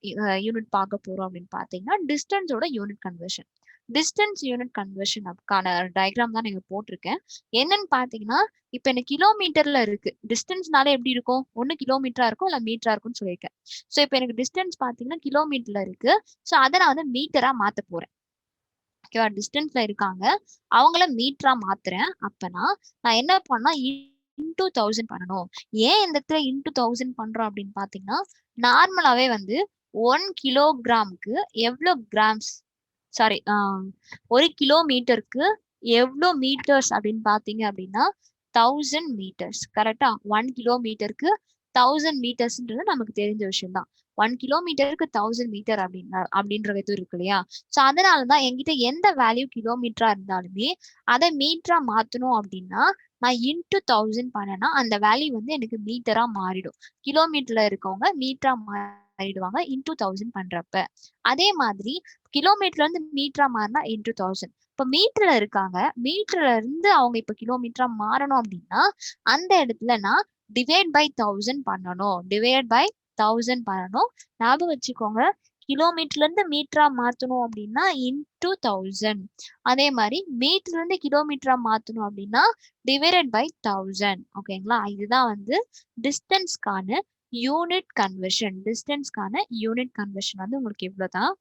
யூனிட் பார்க்க போறோம் அப்படின்னு பாத்தீங்கன்னா டிஸ்டன்ஸோட யூனிட் கன்வர்ஷன். டிஸ்டன்ஸ் யூனிட் கன்வர்ஷன் அதுக்கான டயக்ராம் தான் நீங்க போட்டிருக்கேன். என்னன்னு பாத்தீங்கன்னா இப்ப எனக்கு கிலோமீட்டர்ல இருக்கு. டிஸ்டன்ஸ்னால எப்படி இருக்கும், ஒன்னு கிலோமீட்டரா இருக்கும் இல்ல மீட்டரா இருக்கும்னு சொல்லியிருக்கேன். ஸோ இப்போ எனக்கு டிஸ்டன்ஸ் பாத்தீங்கன்னா கிலோமீட்டர்ல இருக்கு. ஸோ அதை நான் வந்து மீட்டரா மாத்த போறேன். ஓகேவா? டிஸ்டன்ஸ்ல இருக்காங்க, அவங்கள மீட்டரா மாத்துறேன். அப்பனா நான் என்ன பண்ணா இன்டூ 1000 பண்ணணும். ஏன் இந்த இடத்துல இன்டூ 1000 பண்றோம் அப்படின்னு பாத்தீங்கன்னா நார்மலாவே வந்து 1 கிலோகிராமுக்கு எவ்வளவு கிராம்ஸ், சாரி, 1 கிலோமீட்டருக்கு எவ்வளோ மீட்டர்ஸ் அப்படின்னு பாத்தீங்க அப்படின்னா 1000 மீட்டர்ஸ். கரெக்டா? 1 கிலோமீட்டருக்கு 1000 மீட்டர்ஸ்ன்றது நமக்கு தெரிஞ்ச விஷயம் தான். 1 கிலோமீட்டருக்கு 1000 மீட்டர் அப்படின்ற இது இருக்கு இல்லையா? ஸோ அதனாலதான் என்கிட்ட எந்த வேல்யூ கிலோமீட்டரா இருந்தாலுமே அதை மீட்டரா மாத்தணும் அப்படின்னா நான் இன்டூ 1000 பண்ணேன்னா அந்த வேல்யூ வந்து எனக்கு மீட்டரா மாறிடும். கிலோமீட்டர்ல இருக்கவங்க மீட்டரா மாறிடுவாங்க இன்டூ 1000 பண்றப்ப. அதே மாதிரி கிலோமீட்டர்ல இருந்து மீட்டரா மாறினா இன்டூ 1000. இப்ப மீட்டர்ல இருக்காங்க, மீட்டர்ல இருந்து அவங்க இப்ப கிலோமீட்டரா மாறணும் அப்படின்னா அந்த இடத்துல நான் டிவைட் பை 1000 பண்ணணும். டிவைட் பை 1000 பண்ணணும். ஞாபகம் வச்சுக்கோங்க, கிலோமீட்டர்ல இருந்து மீட்டரா மாத்தணும் அப்படின்னா இன்டூ 1000. அதே மாதிரி மீட்டர்ல இருந்து கிலோமீட்டரா மாத்தணும் அப்படின்னா டிவைடட் பை 1000. ஓகேங்களா? இதுதான் வந்து டிஸ்டன்ஸ்க்கான யூனிட் கன்வர்ஷன். டிஸ்டன்ஸ்க்கான யூனிட் கன்வர்ஷன் வந்து உங்களுக்கு இவ்வளவுதான்.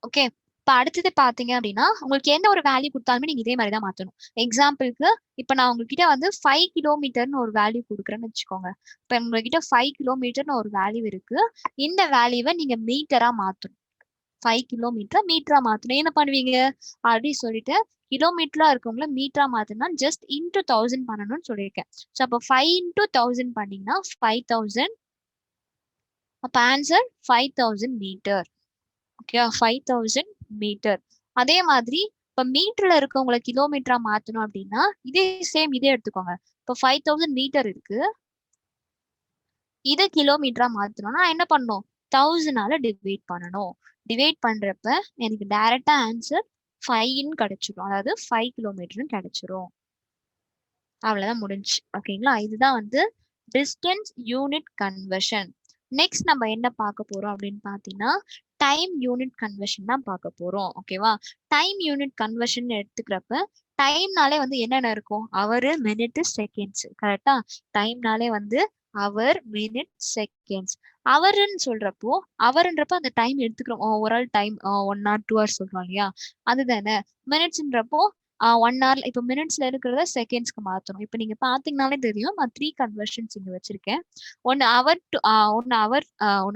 ஓகே, இப்ப அடுத்தது பாத்தீங்க அப்படின்னா உங்களுக்கு எந்த ஒரு வேல்யூ கொடுத்தாலுமே நீங்க இதே மாதிரி தான் மாத்தணும். எக்ஸாம்பிளுக்கு இப்ப நான் உங்ககிட்ட வந்து 5 கிலோமீட்டர்னு ஒரு வேல்யூ கொடுக்குறேன்னு வச்சுக்கோங்க. இப்ப உங்ககிட்ட 5 கிலோமீட்டர்னு ஒரு வேல்யூ இருக்கு. இந்த வேல்யூவை நீங்க மீட்டரா மாத்தணும். 5 கிலோமீட்டர் மீட்டரா மாத்தணும். என்ன பண்ணுவீங்க அப்படி சொல்லிட்டு கிலோமீட்டரா இருக்கவங்கள மீட்டரா மாத்தினா ஜஸ்ட் இன்டூ 1000 பண்ணணும்னு சொல்லியிருக்கேன். ஸோ அப்போ 5 இன்டூ 1000 பண்ணீங்கன்னா 5000. அப்ப ஆன்சர் 5000 மீட்டர். Okay, 5000 metre. அதே மாதிரி இப்ப மீட்டர்ல இருக்கவங்களை கிலோமீட்டரா மாத்தணும் அப்படின்னா இதே சேம் இதே எடுத்துக்கோங்க. இப்ப 5000 மீட்டர் இருக்கு, இதை கிலோமீட்டரா மாத்தணும்னா என்ன பண்ணணும், 1000ஆல டிவைட் பண்ணணும். டிவைட் பண்றப்ப எனக்கு டைரக்டா ஆன்சர் 5ன்னு கிடைச்சிரும். அதாவது 5 கிலோமீட்டர்னு கிடைச்சிரும். அவ்வளவுதான் முடிஞ்சு. ஓகேங்களா? இதுதான் வந்து டிஸ்டன்ஸ் யூனிட் கன்வர்ஷன். நெக்ஸ்ட் நம்ம என்ன பார்க்க போறோம் அப்படின்னு பாத்தீங்கன்னா டைம் யூனிட் கன்வர்ஷன் தான் பார்க்க போறோம். ஓகேவா? டைம் யூனிட் கன்வர்ஷன் எடுத்துக்கிறப்ப டைம்னாலே வந்து என்னென்ன இருக்கும்? அவரு, மினிட், செகண்ட்ஸ். கரெக்டா? டைம்னாலே வந்து அவர், மினிட், செகண்ட்ஸ். அவருன்னு சொல்றப்போ அவருன்றப்ப அந்த டைம் எடுத்துக்கிறோம். ஓவரால் டைம் 1 hour 2 hours சொல்றோம் இல்லையா? அதுதானே. மினிட்ஸ்ன்றப்போ 1 hour இப்ப மினிட்ஸ்ல இருக்கிறத செகண்ட்ஸ்க்கு மாத்தணும். இப்ப நீங்க பாத்தீங்கன்னாலே தெரியும். நான் 3 கன்வர்ஷன்ஸ் இங்க வச்சிருக்கேன். ஒன்னு அவர் டு ஒன்னு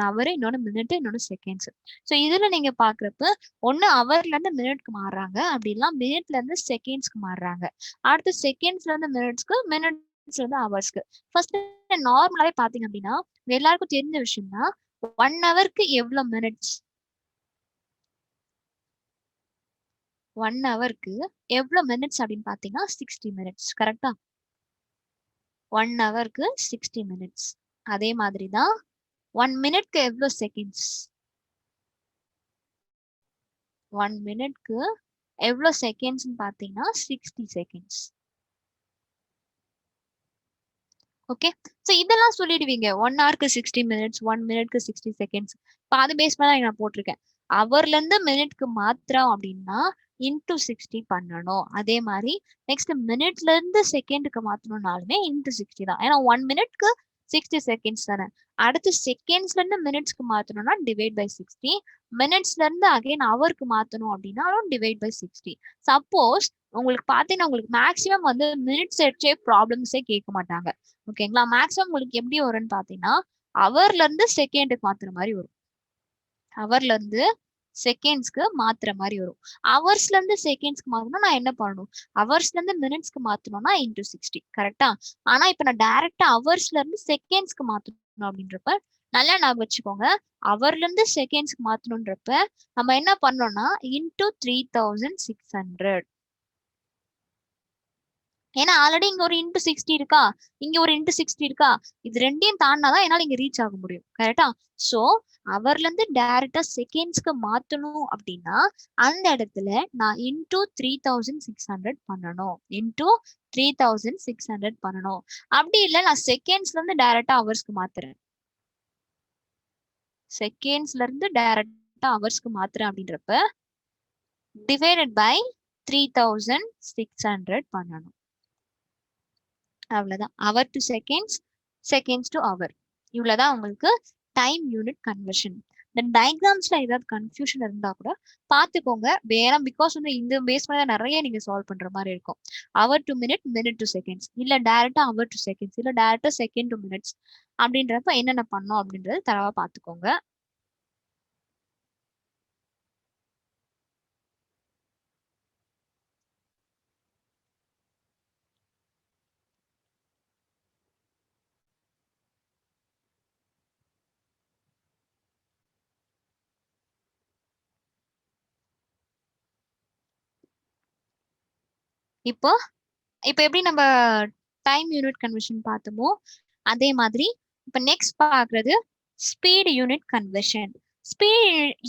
அவர், இன்னொன்னு மினிட், இன்னொன்னு செகண்ட்ஸ். சோ இதுல நீங்க பாக்குறப்ப ஒன்னு அவர்ல இருந்து மினிட்க்கு மாறுறாங்க, அப்படி இல்ல மினிட்ல இருந்து செகண்ட்ஸ்க்கு மாறுறாங்க. அடுத்து செகண்ட்ஸ்ல இருந்து மினிட்ஸ்க்கு, மினிட்ஸ்ல இருந்து ஹவர்ஸ்க்கு. ஃபர்ஸ்ட் நார்மலாவே பாத்தீங்க அப்படின்னா எல்லாருக்கும் தெரிஞ்ச விஷயம் தான் 1 ஹவருக்கு எவ்வளவு மினிட்ஸ், 1 ஹவருக்கு எவ்வளவு மினிட்ஸ் அப்படின்னு பாத்தீங்கன்னா 60 மினிட்ஸ். கரெக்டா? 1 ஹவருக்கு 60 மினிட்ஸ். அதே மாதிரி தான் 1 மினிட்க்கு எவ்வளவு செகண்ட்ஸ், 1 மினிட்க்கு எவ்வளவு செகண்ட்ஸ்னு பாத்தீங்கன்னா 60 செகண்ட்ஸ். ஓகே. சோ இதெல்லாம் சொல்லிடுவீங்க. 1 ஹவருக்கு 60 மினிட்ஸ், 1 மினிட்க்கு 60 செகண்ட்ஸ். இப்ப அது பேஸ் பண்ணி நான் போட்டிருக்கேன். அவர்ல இருந்து மினிட்க்கு மாத்திரம் அப்படின்னா இன்டூ 60 பண்ணணும். அதே மாதிரி நெக்ஸ்ட் மினிட்ல இருந்து செகண்டுக்கு மாத்தணும்னாலுமே இன்டூ 60 தான். ஏன்னா 1 மினிட்க்கு 60 செகண்ட்ஸ் தானே. அடுத்து செகண்ட்ஸ்ல இருந்து மினிட்ஸ்க்கு மாத்தணும்னா டிவைட் பை 60. மினிட்ஸ்ல இருந்து அகைன் ஹவருக்கு மாத்தணும் அப்படின்னாலும் டிவைட் பை 60. சப்போஸ் உங்களுக்கு பாத்தீங்கன்னா உங்களுக்கு மேக்ஸிமம் வந்து மினிட்ஸ் வச்சே ப்ராப்ளம்ஸே கேட்க மாட்டாங்க. ஓகேங்களா? மேக்ஸிமம் உங்களுக்கு எப்படி வரும்னு பாத்தீங்கன்னா ஹவர்ல இருந்து செகண்டுக்கு மாத்துற மாதிரி வரும். ஹவர்ல இருந்து செகண்ட்ஸ்க்கு மாத்துற மாதிரி வரும். ஹவர்ஸ்ல இருந்து செகண்ட்ஸ்க்கு மாத்தணும் நான் என்ன பண்ணணும்? ஹவர்ஸ்ல இருந்து மினிட்ஸ்க்கு மாத்தணும்னா இன்டூ 60. கரெக்டா? ஆனா இப்ப நான் டைரக்டா ஹவர்ஸ்ல இருந்து செகண்ட்ஸ்க்கு மாத்தணும் அப்படின்றப்ப நல்லா ஞாபகம் வச்சுக்கோங்க. ஹவர்ல இருந்து செகண்ட்ஸ்க்கு மாத்தணும்ன்றப்ப நம்ம என்ன பண்ணோம்னா இன்டூ 3600. ஏன்னா ஆல்ரெடி இங்க ஒரு இன்டூ 60 இருக்கா, இங்க ஒரு இன்டூ 60 இருக்கா, இது ரெண்டையும் தாண்டாதான் என்னால இங்க ரீச் ஆக முடியும். கரெக்டா? சோ அவர்ல இருந்து டைரக்டா செகண்ட்ஸ்க்கு மாத்தணும் அப்படின்னா அந்த இடத்துல நான் இன்டூ 3600 பண்ணணும். இன்டூ 3600 பண்ணணும். அப்படி இல்ல நான் செகண்ட்ஸ்ல இருந்து டைரக்டா ஹவர்ஸ்க்கு மாத்துறேன். செகண்ட்ஸ்ல இருந்து டைரக்டா ஹவர்ஸ்க்கு மாத்துறேன் அப்படின்றப்ப டிவைடட் பை 3600 பண்ணணும். அவ்வளவுதான். Hour to seconds, seconds to hour. இவ்வளவுதான் உங்களுக்கு டைம் யூனிட் கன்வர்ஷன். இந்த டயக்ராம்ஸ்ல ஏதாவது கன்ஃபியூஷன் இருந்தா கூட பாத்துக்கோங்க. வேற பிகாஸ் வந்து இந்த பேஸ் பண்ண நிறைய நீங்க சால்வ் பண்ற மாதிரி இருக்கும். Hour to minute, minute to seconds, இல்ல டைரக்டா ஹவர் டு செகண்ட்ஸ், இல்ல டைரக்டா செகண்ட் டு மினிட்ஸ் அப்படின்றப்ப என்னென்ன பண்ணோம் அப்படின்றது தரவா பாத்துக்கோங்க. இப்போ இப்போ எப்படி நம்ம டைம் யூனிட் கன்வர்ஷன் பார்த்தோமோ அதே மாதிரி இப்ப நெக்ஸ்ட் பாக்குறது speed unit conversion.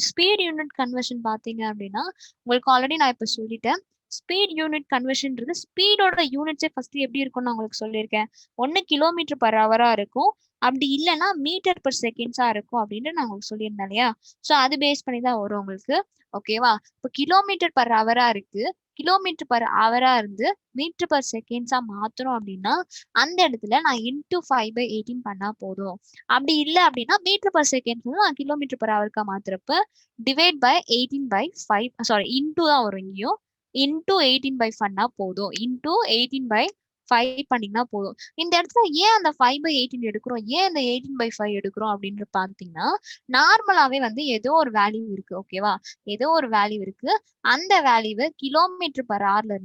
Speed unit conversion பாத்தீங்க அப்படின்னா உங்களுக்கு ஆல்ரெடி நான் இப்ப சொல்லிட்டேன். ஸ்பீட் யூனிட் கன்வர்ஷன்ன்றது ஸ்பீடோட யூனிட்ஸே ஃபர்ஸ்ட் எப்படி இருக்கும்னு நான் உங்களுக்கு சொல்லியிருக்கேன். 1 கிலோமீட்டர் பர் ஹவரா இருக்கும், அப்படி இல்லைன்னா மீட்டர் பர் செகண்ட்ஸா இருக்கும் அப்படின்னு நான் உங்களுக்கு சொல்லியிருந்தேன் இல்லையா? ஸோ அது பேஸ் பண்ணி தான் வரும் உங்களுக்கு. ஓகேவா? இப்போ கிலோமீட்டர் பர் ஹவரா இருக்கு, கிலோமீட்டர் பர் ஹவரா இருந்து மீட்டர் பர் செகண்ட்ஸா மாத்தணும் அப்படின்னா அந்த இடத்துல நான் இன்டூ 5/18 பண்ணா போதும். அப்படி இல்லை அப்படின்னா மீட்டர் பர் செகண்ட் நான் கிலோமீட்டர் பர் ஹவருக்கா மாத்துறப்ப டிவைட் பை 18/5, சாரி இன்டூ தான் வரும் இங்கேயும். இன்டூ 18/5 பண்ணா போதும். இன்டூ 18/5 பண்ணீங்கன்னா போதும். இந்த இடத்துல ஏன் அந்த 5/18 எடுக்கிறோம், ஏன் இந்த 18/5 எடுக்கிறோம் அப்படின்னு பாத்தீங்கன்னா நார்மலாவே வந்து ஏதோ ஒரு வேல்யூ இருக்கு. ஓகேவா? ஏதோ ஒரு வேல்யூ இருக்கு. அந்த வேல்யூவை கிலோமீட்டர் பர் ஹவர்ல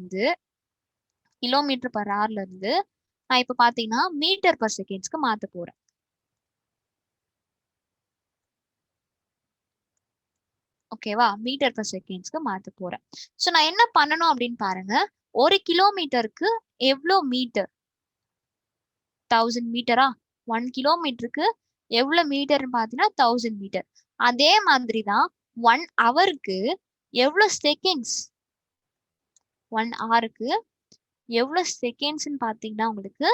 இருந்து நான் இப்ப பாத்தீங்கன்னா மீட்டர் பர் செகண்ட்ஸ்க்கு மாத்த போறேன். ஓகேவா? மீட்டர் பர் செகண்ட்ஸ்க்கு மாத்த போறேன். சோ நான் என்ன பண்ணணும் அப்படின்னு பாருங்க. 1 கிலோமீட்டருக்கு எவ்வளவு மீட்டர்? 1000 மீட்டரா? 1 கிலோமீட்டருக்கு எவ்வளவு மீட்டர்னு பாத்தீங்கன்னா 1000 மீட்டர். அதே மாதிரிதான் 1 ஹவருக்கு எவ்வளவு செகண்ட்ஸ்? 1 ஹவருக்கு எவ்வளவு செகண்ட்ஸ்ன்னு பாத்தீங்கன்னா உங்களுக்கு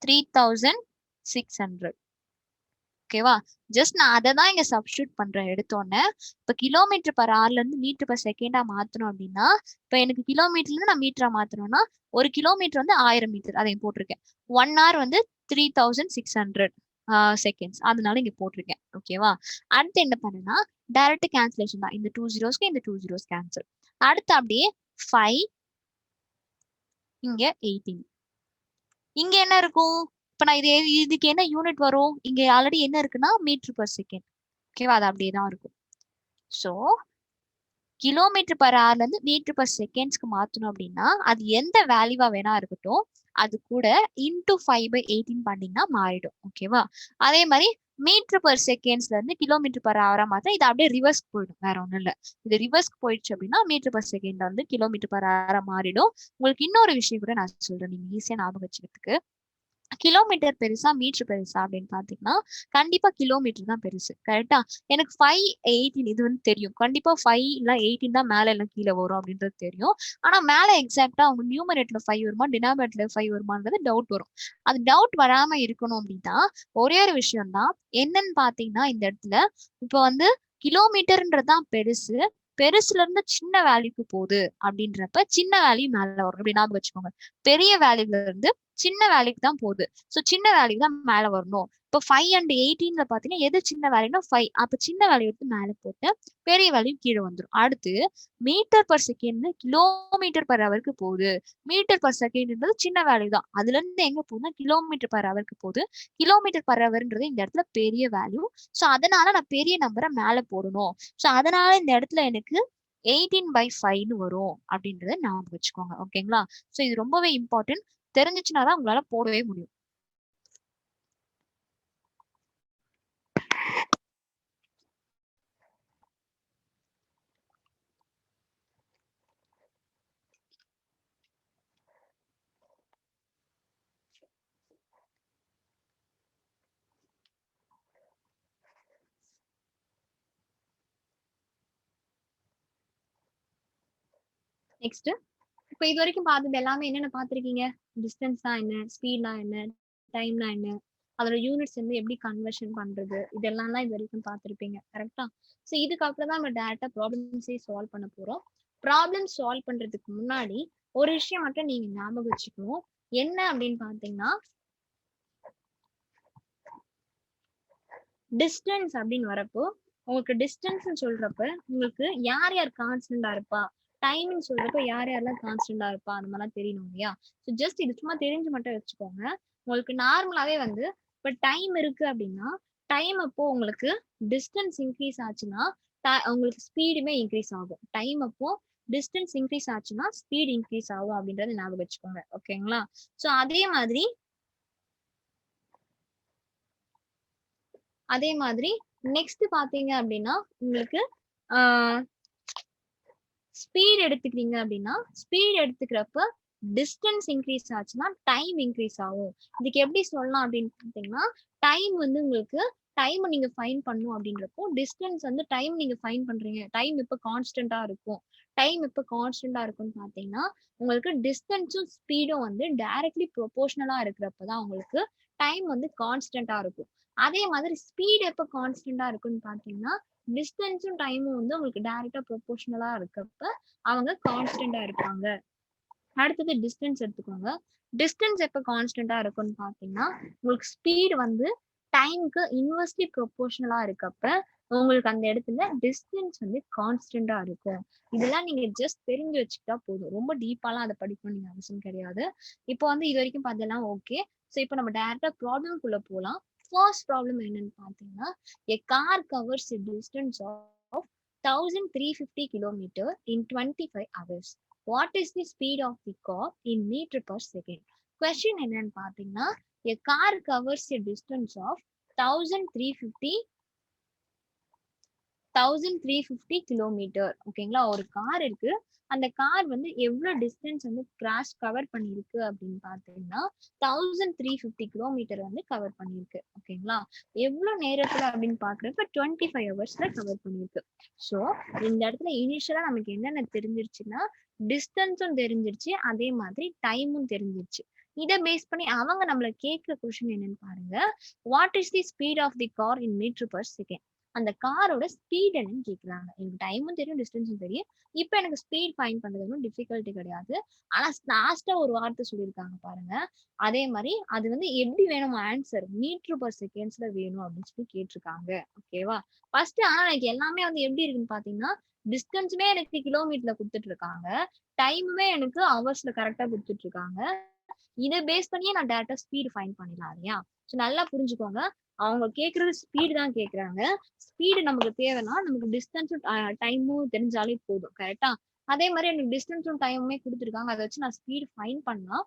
3600. ஓகேவா? ஜஸ்ட் நான் அதை தான் இங்க சப்ஸ்டியூட் பண்றேன் எடுத்தோன்னே. இப்ப கிலோமீட்டர் பர் ஹவர்ல இருந்து மீட்டர் பர் செகண்டா மாத்தணும் அப்படின்னா, இப்ப எனக்கு கிலோமீட்டர்ல இருந்து நான் மீட்டரா மாத்தணும்னா, ஒரு கிலோமீட்டர் வந்து 1000 மீட்டர், அதையும் போட்டிருக்கேன். 1 hour வந்து 3600 செகண்ட்ஸ், அதனால இங்க போட்டிருக்கேன். ஓகேவா? அடுத்து என்ன பண்ணுன்னா, டைரக்ட் கேன்சலேஷன் தான். இந்த 2 zeros இந்த 2 zeros கேன்சல். அடுத்து அப்படியே 5, இங்க 18. இங்க என்ன இருக்கும்? இப்ப நான் இதுக்கு என்ன யூனிட் வரும்? இங்க ஆல்ரெடி என்ன இருக்குன்னா மீட்டர் பர் செகண்ட். ஓகேவா? அது அப்படியே தான் இருக்கும். ஸோ கிலோமீட்டர் பர் ஹவர்ல இருந்து மீட்டர் பர் செகண்ட்ஸ்க்கு மாத்தணும் அப்படின்னா அது எந்த வேல்யூவா வேணா இருக்கட்டும், அது கூட இன்டூ 5/18 பண்ணீங்கன்னா மாறிடும். ஓகேவா? அதே மாதிரி மீட்டர் பர் செகண்ட்ஸ்ல இருந்து கிலோமீட்டர் பர் ஹவரா மாத்த இது அப்படியே ரிவர்ஸ்க்கு போயிடும். வேற ஒண்ணும் இல்ல. இது ரிவர்ஸ்க்கு போயிடுச்சு அப்படின்னா மீட்டர் பர் செகண்ட்ல வந்து கிலோமீட்டர் பர் ஹவரா மாறிடும். உங்களுக்கு இன்னொரு விஷயம் கூட நான் சொல்றேன், நீங்க ஈஸியா ஞாபகம் வச்சுக்கிறதுக்கு. கிலோமீட்டர் பெருசா மீட்டர் பெருசா அப்படின்னு பாத்தீங்கன்னா கண்டிப்பா கிலோமீட்டர் தான் பெருசு. கரெக்டா? எனக்கு 518 இது வந்து தெரியும். கண்டிப்பா 5 இல்ல 18 தான் மேல இல்ல கீழே வரும் அப்படின்றது தெரியும். ஆனா மேல எக்ஸாக்டா அவங்க நியூமரேட்டர்ல 5 வருமா டினாமினேட்டர்ல 5 வருமானது டவுட் வரும். அது டவுட் வராம இருக்கணும் அப்படின்னா ஒரே ஒரு விஷயம் தான் என்னன்னு பாத்தீங்கன்னா, இந்த இடத்துல இப்ப வந்து கிலோமீட்டர்ன்றதுதான் பெருசு. பெருசுல இருந்து சின்ன வேல்யூக்கு போகுது அப்படின்றப்ப சின்ன வேல்யூ மேல வரும். அப்படி ஞாபகம் வச்சுக்கோங்க. பெரிய வேல்யூல இருந்து சின்ன வேல்யூக்கு தான் போகுது. சோ சின்ன வேல்யூக்கு தான் மேல வரணும். இப்போ 5 and 18ல பாத்தீங்கன்னா எது சின்ன வேல்யூனா 5. அப்ப சின்ன வேல்யூ எடுத்து மேல போட்டு பெரிய வேல்யூ கீழே வந்துடும். அடுத்து metre per second kilometre per ஹவருக்கு போகுது. மீட்டர் பர் செகண்ட்ன்றது சின்ன வேல்யூ தான். அதுல இருந்து எங்க போகுதுன்னா கிலோமீட்டர் பர் ஹவருக்கு போகுது. கிலோமீட்டர் பர் ஹவர்ன்றது இந்த இடத்துல பெரிய வேல்யூ. சோ அதனால நான் பெரிய நம்பரை மேல போடணும். சோ அதனால இந்த இடத்துல எனக்கு 18/5ன்னு வரும் அப்படின்றத ஞாபகம் வச்சுக்கோங்க. ஓகேங்களா? சோ இது ரொம்பவே இம்பார்ட்டன்ட். தெரிஞ்சிச்சுன்னா தான் உங்களால போடவே முடியும். நெக்ஸ்ட், இப்ப இது வரைக்கும் பார்த்தது எல்லாமே என்னென்ன பார்த்திருக்கீங்க? டிஸ்டன்ஸ்னா என்ன, ஸ்பீட்னா என்ன, டைம்னா என்ன, அதோட யூனிட்ஸ் வந்து எப்படி கன்வர்ஷன் பண்றது, இதெல்லாம் தான் இது வரைக்கும் பார்த்திருப்பீங்க. கரெக்டா? ஸோ இதுக்கப்புறம் தான் நம்ம டேரக்டா ப்ராப்ளம்ஸே சால்வ் பண்ண போறோம். ப்ராப்ளம் சால்வ் பண்றதுக்கு முன்னாடி ஒரு விஷயம் மட்டும் நீங்க ஞாபகம் வச்சுக்கணும். என்ன அப்படின்னு பார்த்தீங்கன்னா, டிஸ்டன்ஸ் அப்படின்னு வரப்போ உங்களுக்கு டிஸ்டன்ஸ் சொல்றப்ப உங்களுக்கு யார் யார் கான்ஸ்டன்டா இருப்பா, டைமிங் சொல்றப்ப யார் யாரெல்லாம் கான்ஸ்டன்டா இருப்பா, அந்த மாதிரிலாம் தெரியணும் இல்லையா? ஸோ ஜஸ்ட் இது சும்மா தெரிஞ்சு மட்டும் வச்சுக்கோங்க. உங்களுக்கு நார்மலாவே வந்து இப்ப டைம் இருக்கு அப்படின்னா டைம் அப்போ உங்களுக்கு டிஸ்டன்ஸ் இன்க்ரீஸ் ஆச்சுன்னா உங்களுக்கு ஸ்பீடுமே இன்க்ரீஸ் ஆகும். டைம் அப்போ டிஸ்டன்ஸ் இன்க்ரீஸ் ஆச்சுன்னா ஸ்பீட் இன்க்ரீஸ் ஆகும் அப்படின்றத ஞாபகம் வச்சுக்கோங்க. ஓகேங்களா? ஸோ அதே மாதிரி நெக்ஸ்ட் பாத்தீங்க அப்படின்னா உங்களுக்கு ஸ்பீட் எடுத்துக்கிறீங்க அப்படின்னா ஸ்பீட் எடுத்துக்கிறப்ப டிஸ்டன்ஸ் இன்க்ரீஸ் ஆச்சுன்னா டைம் இன்க்ரீஸ் ஆகும். இதுக்கு எப்படி சொல்லலாம் அப்படின்னு பார்த்தீங்கன்னா, டைம் வந்து உங்களுக்கு டைம் நீங்க ஃபைன் பண்ணும் அப்படின்றப்போ டிஸ்டன்ஸ் வந்து டைம் நீங்க ஃபைன் பண்றீங்க. டைம் இப்ப கான்ஸ்டன்டா இருக்கும். டைம் இப்ப கான்ஸ்டன்டா இருக்கும்னு பார்த்தீங்கன்னா உங்களுக்கு டிஸ்டன்ஸும் ஸ்பீடும் வந்து டைரக்ட்லி ப்ரொபோர்ஷனலா இருக்கிறப்ப தான் உங்களுக்கு டைம் வந்து கான்ஸ்டன்டா இருக்கும். அதே மாதிரி ஸ்பீட் எப்ப கான்ஸ்டன்டா இருக்குன்னு பார்த்தீங்கன்னா டிஸ்டன்ஸும் டைமும் வந்து உங்களுக்கு டைரக்டா ப்ரொபோர்ஷனலா இருக்கப்ப அவங்க கான்ஸ்டன்டா இருப்பாங்க. அடுத்தது டிஸ்டன்ஸ் எடுத்துக்கோங்க. டிஸ்டன்ஸ் எப்ப கான்ஸ்டன்டா இருக்கும்னு பாத்தீங்கன்னா உங்களுக்கு ஸ்பீட் வந்து டைமுக்கு இன்வெர்ஸ்லி ப்ரொபோர்ஷனலா இருக்கப்ப உங்களுக்கு அந்த இடத்துல டிஸ்டன்ஸ் வந்து கான்ஸ்டன்டா இருக்கும். இதெல்லாம் நீங்க ஜஸ்ட் தெரிஞ்சு வச்சுக்கிட்டா போதும். ரொம்ப டீப்பாலாம் அதை படிக்கணும் நீங்க அவசியம் கிடையாது. இப்போ வந்து இது வரைக்கும் பார்த்ததெல்லாம் ஓகே. ஸோ இப்போ நம்ம டைரக்டா ப்ராப்ளம்குள்ள போலாம். ஃபர்ஸ்ட் ப்ராப்ளம் என்னன்னு பாத்தீங்கன்னா, a car covers a distance of 1350 km in 25 hours. What is the speed of the car in meter per second? Question என்னன்னு பாத்தீங்கன்னா, a car covers a distance of 1350 1350 kilometre. ஓகேங்களா? ஒரு கார் இருக்கு. அந்த car வந்து எவ்வளவு டிஸ்டன்ஸ் வந்து crash cover பண்ணிருக்கு அப்படின்னு பார்த்தீங்கன்னா 1350 கிலோமீட்டர் வந்து கவர் பண்ணிருக்கு. ஓகேங்களா? எவ்வளவு நேரத்துல அப்படின்னு பாக்குறப்ப 25 ஹவர்ஸ்ல கவர் பண்ணிருக்கு. ஸோ இந்த இடத்துல இனிஷியலா நமக்கு என்னென்ன தெரிஞ்சிருச்சுன்னா டிஸ்டன்ஸும் தெரிஞ்சிருச்சு, அதே மாதிரி டைமும் தெரிஞ்சிருச்சு. இதை பேஸ் பண்ணி அவங்க நம்மள கேட்கிற கொஸ்டின் என்னன்னு பாருங்க. What is the speed of the car in metre per second? அந்த காரோட ஸ்பீட் என்னன்னு கேக்குறாங்க. எனக்கு டைமும் தெரியும், டிஸ்டன்ஸும் தெரியும். இப்ப எனக்கு ஸ்பீட் ஃபைண்ட் பண்றது ஒன்றும் டிஃபிகல்ட்டி கிடையாது. ஆனா லாஸ்டா ஒரு வார்த்தை சொல்லியிருக்காங்க பாருங்க. அதே மாதிரி அது வந்து எப்படி வேணும் ஆன்சர் மீட்டர் பர் செகண்ட்ஸ்ல வேணும் அப்படின்னு சொல்லி கேட்டிருக்காங்க. ஓகேவா? ஃபர்ஸ்ட் ஆனா எனக்கு எல்லாமே வந்து எப்படி இருக்குன்னு பாத்தீங்கன்னா டிஸ்டன்ஸுமே எனக்கு கிலோமீட்டர்ல கொடுத்துட்டு இருக்காங்க, டைமுமே எனக்கு ஹவர்ஸ்ல கரெக்டா கொடுத்துட்டு இருக்காங்க. இதை பேஸ் பண்ணியே நான் டேரக்டா ஸ்பீடு ஃபைண்ட் பண்ணிடலாம் இல்லையா? ஸோ நல்லா புரிஞ்சுக்கோங்க. அவங்க கேட்கறது ஸ்பீடு தான் கேட்கறாங்க. ஸ்பீடு நமக்கு தேவைன்னா நமக்கு டிஸ்டன்ஸும் டைமும் தெரிஞ்சாலே போதும். கரெக்டா? அதே மாதிரி எனக்கு டிஸ்டன்ஸும் டைமுமே கொடுத்துருக்காங்க. அதை வச்சு நான் ஸ்பீடு ஃபைண்ட் பண்ணா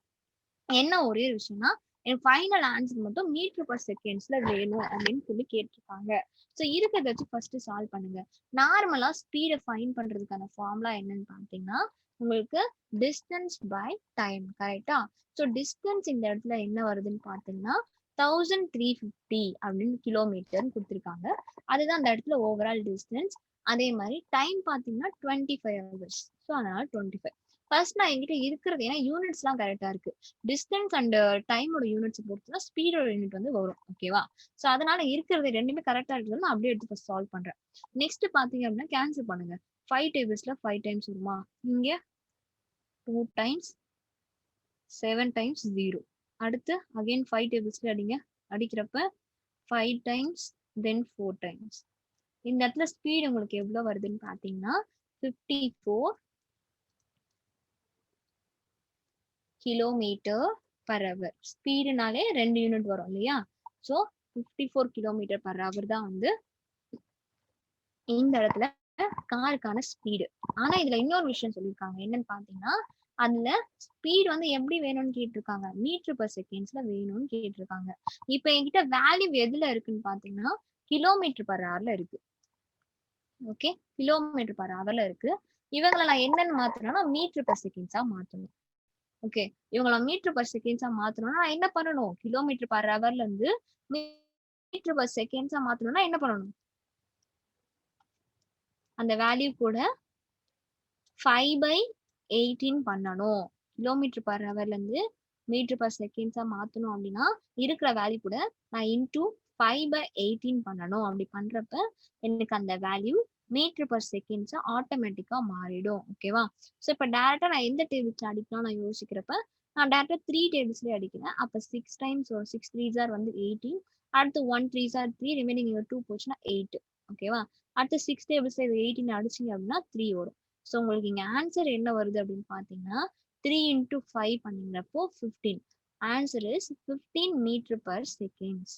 என்ன ஒரே விஷயம்னா எனக்கு ஃபைனல் ஆன்சர் மட்டும் மீட்டர் பர் செகண்ட்ஸ்ல வேணும் அப்படின்னு சொல்லி கேட்டிருக்காங்க. ஸோ இருக்கிறத வச்சு ஃபர்ஸ்ட் சால்வ் பண்ணுங்க. நார்மலா ஸ்பீடை ஃபைன் பண்றதுக்கான ஃபார்முலா என்னன்னு பார்த்தீங்கன்னா உங்களுக்கு டிஸ்டன்ஸ் பை டைம். கரெக்டா? ஸோ டிஸ்டன்ஸ் இந்த இடத்துல என்ன வருதுன்னு பார்த்தீங்கன்னா 1350 அப்படின்னு கிலோமீட்டர்னு கொடுத்துருக்காங்க. அதுதான் அந்த இடத்துல ஓவரால் டிஸ்டன்ஸ். அதே மாதிரி டைம் பார்த்தீங்கன்னா 25 ஹவர்ஸ். ஸோ அதனால 25. ஃபர்ஸ்ட் நான் என்கிட்ட இருக்கிறது ஏன்னா யூனிட்ஸ் எல்லாம் கரெக்டா இருக்கு. டிஸ்டன்ஸ் அண்ட் டைமோட யூனிட்ஸ் பொறுத்து தான் ஸ்பீடோட யூனிட் வந்து வரும். ஓகேவா? ஸோ அதனால இருக்கிறது ரெண்டுமே கரெக்டா இருக்கிறது நான் அப்படியே எடுத்து ஃபர்ஸ்ட் சால்வ் பண்றேன். நெக்ஸ்ட் பாத்தீங்க அப்படின்னா கேன்சல் பண்ணுங்க. 5 டேபிள்ஸ்ல 5 டைம்ஸ் வருமா? இங்க 2 டைம்ஸ் 7 டைம்ஸ் 0. அடுத்து அகைன் 5 டேபிள்ஸ்ல அடிங்க. அடிக்கிறப்ப 5 டைம்ஸ் தென் 4 டைம்ஸ். இந்த இடத்துல ஸ்பீட் உங்களுக்கு எவ்வளவு வருதுன்னு பாத்தீங்கன்னா 54 கிலோமீட்டர் பர் ஹவர். ஸ்பீடுனாலே 2 யூனிட் வரும் இல்லையா? ஸோ 54 கிலோமீட்டர் பர் ஹவர் தான் வந்து இந்த இடத்துல காருக்கான ஸ்பீடு. ஆனா இதுல இன்னொரு விஷயம் சொல்லியிருக்காங்க. என்னன்னு பாத்தீங்கன்னா அதுல ஸ்பீட் வந்து எப்படி வேணும்னு கேட்டிருக்காங்க, மீட்டர் பர் செகண்ட்ஸ்ல வேணும்னு கேட்டிருக்காங்க. இப்ப என்கிட்ட வேல்யூ எதுல இருக்குன்னு பாத்தீங்கன்னா கிலோமீட்டர் பர் ஹவர்ல இருக்கு. ஓகே, கிலோமீட்டர் பர் ஹவர்ல இருக்கு. இவங்களை நான் என்னன்னு மாத்தணும்னா மீட்டர் பர் செகண்ட்ஸா மாத்தணும். ஓகே, இவங்கள மீட்டர் பர் செகண்ட்ஸா மாத்தணும்னா நான் என்ன பண்ணணும்? கிலோமீட்டர் பர் ஹவர்ல இருந்து மீட்டர் பர் செகண்ட்ஸா மாத்தணும்னா என்ன பண்ணணும்? அந்த வேல்யூ கூட 5/18 பண்ணணும். கிலோமீட்டர் பர் ஹவர்ல இருந்து மீட்டர் பர் செகண்ட்ஸா மாத்தணும் அப்படின்னா இருக்கிற வேல்யூ கூட நான் இன்டூ 5/18 பண்ணணும். அப்படி பண்றப்ப எனக்கு அந்த வேல்யூ மீட்டர் பர் செகண்ட்ஸா ஆட்டோமேட்டிக்கா மாறிடும். ஓகேவா? ஸோ இப்போ டேரக்டா நான் எந்த டேபிள்ஸ்ல அடிக்கலாம் நான் யோசிக்கிறப்ப நான் டேரக்டா 3 டேபிள்ஸ்லேயே அடிக்கிறேன். அப்போ 6 டைம்ஸ் 6 3s are வந்து 18. அடுத்து 1 3s are 3, ரிமைனிங் 2 போச்சுன்னா 8. ஓகேவா? அடுத்து 6 டேபிள்ஸ்ல 18 அடிச்சிங்க அப்படின்னா 3 வரும். ஸோ உங்களுக்கு இங்க ஆன்சர் என்ன வருது அப்படின்னு பாத்தீங்கன்னா 3 into 5 பண்ணிங்கிறப்போ 15. Answer is 15 metre per seconds.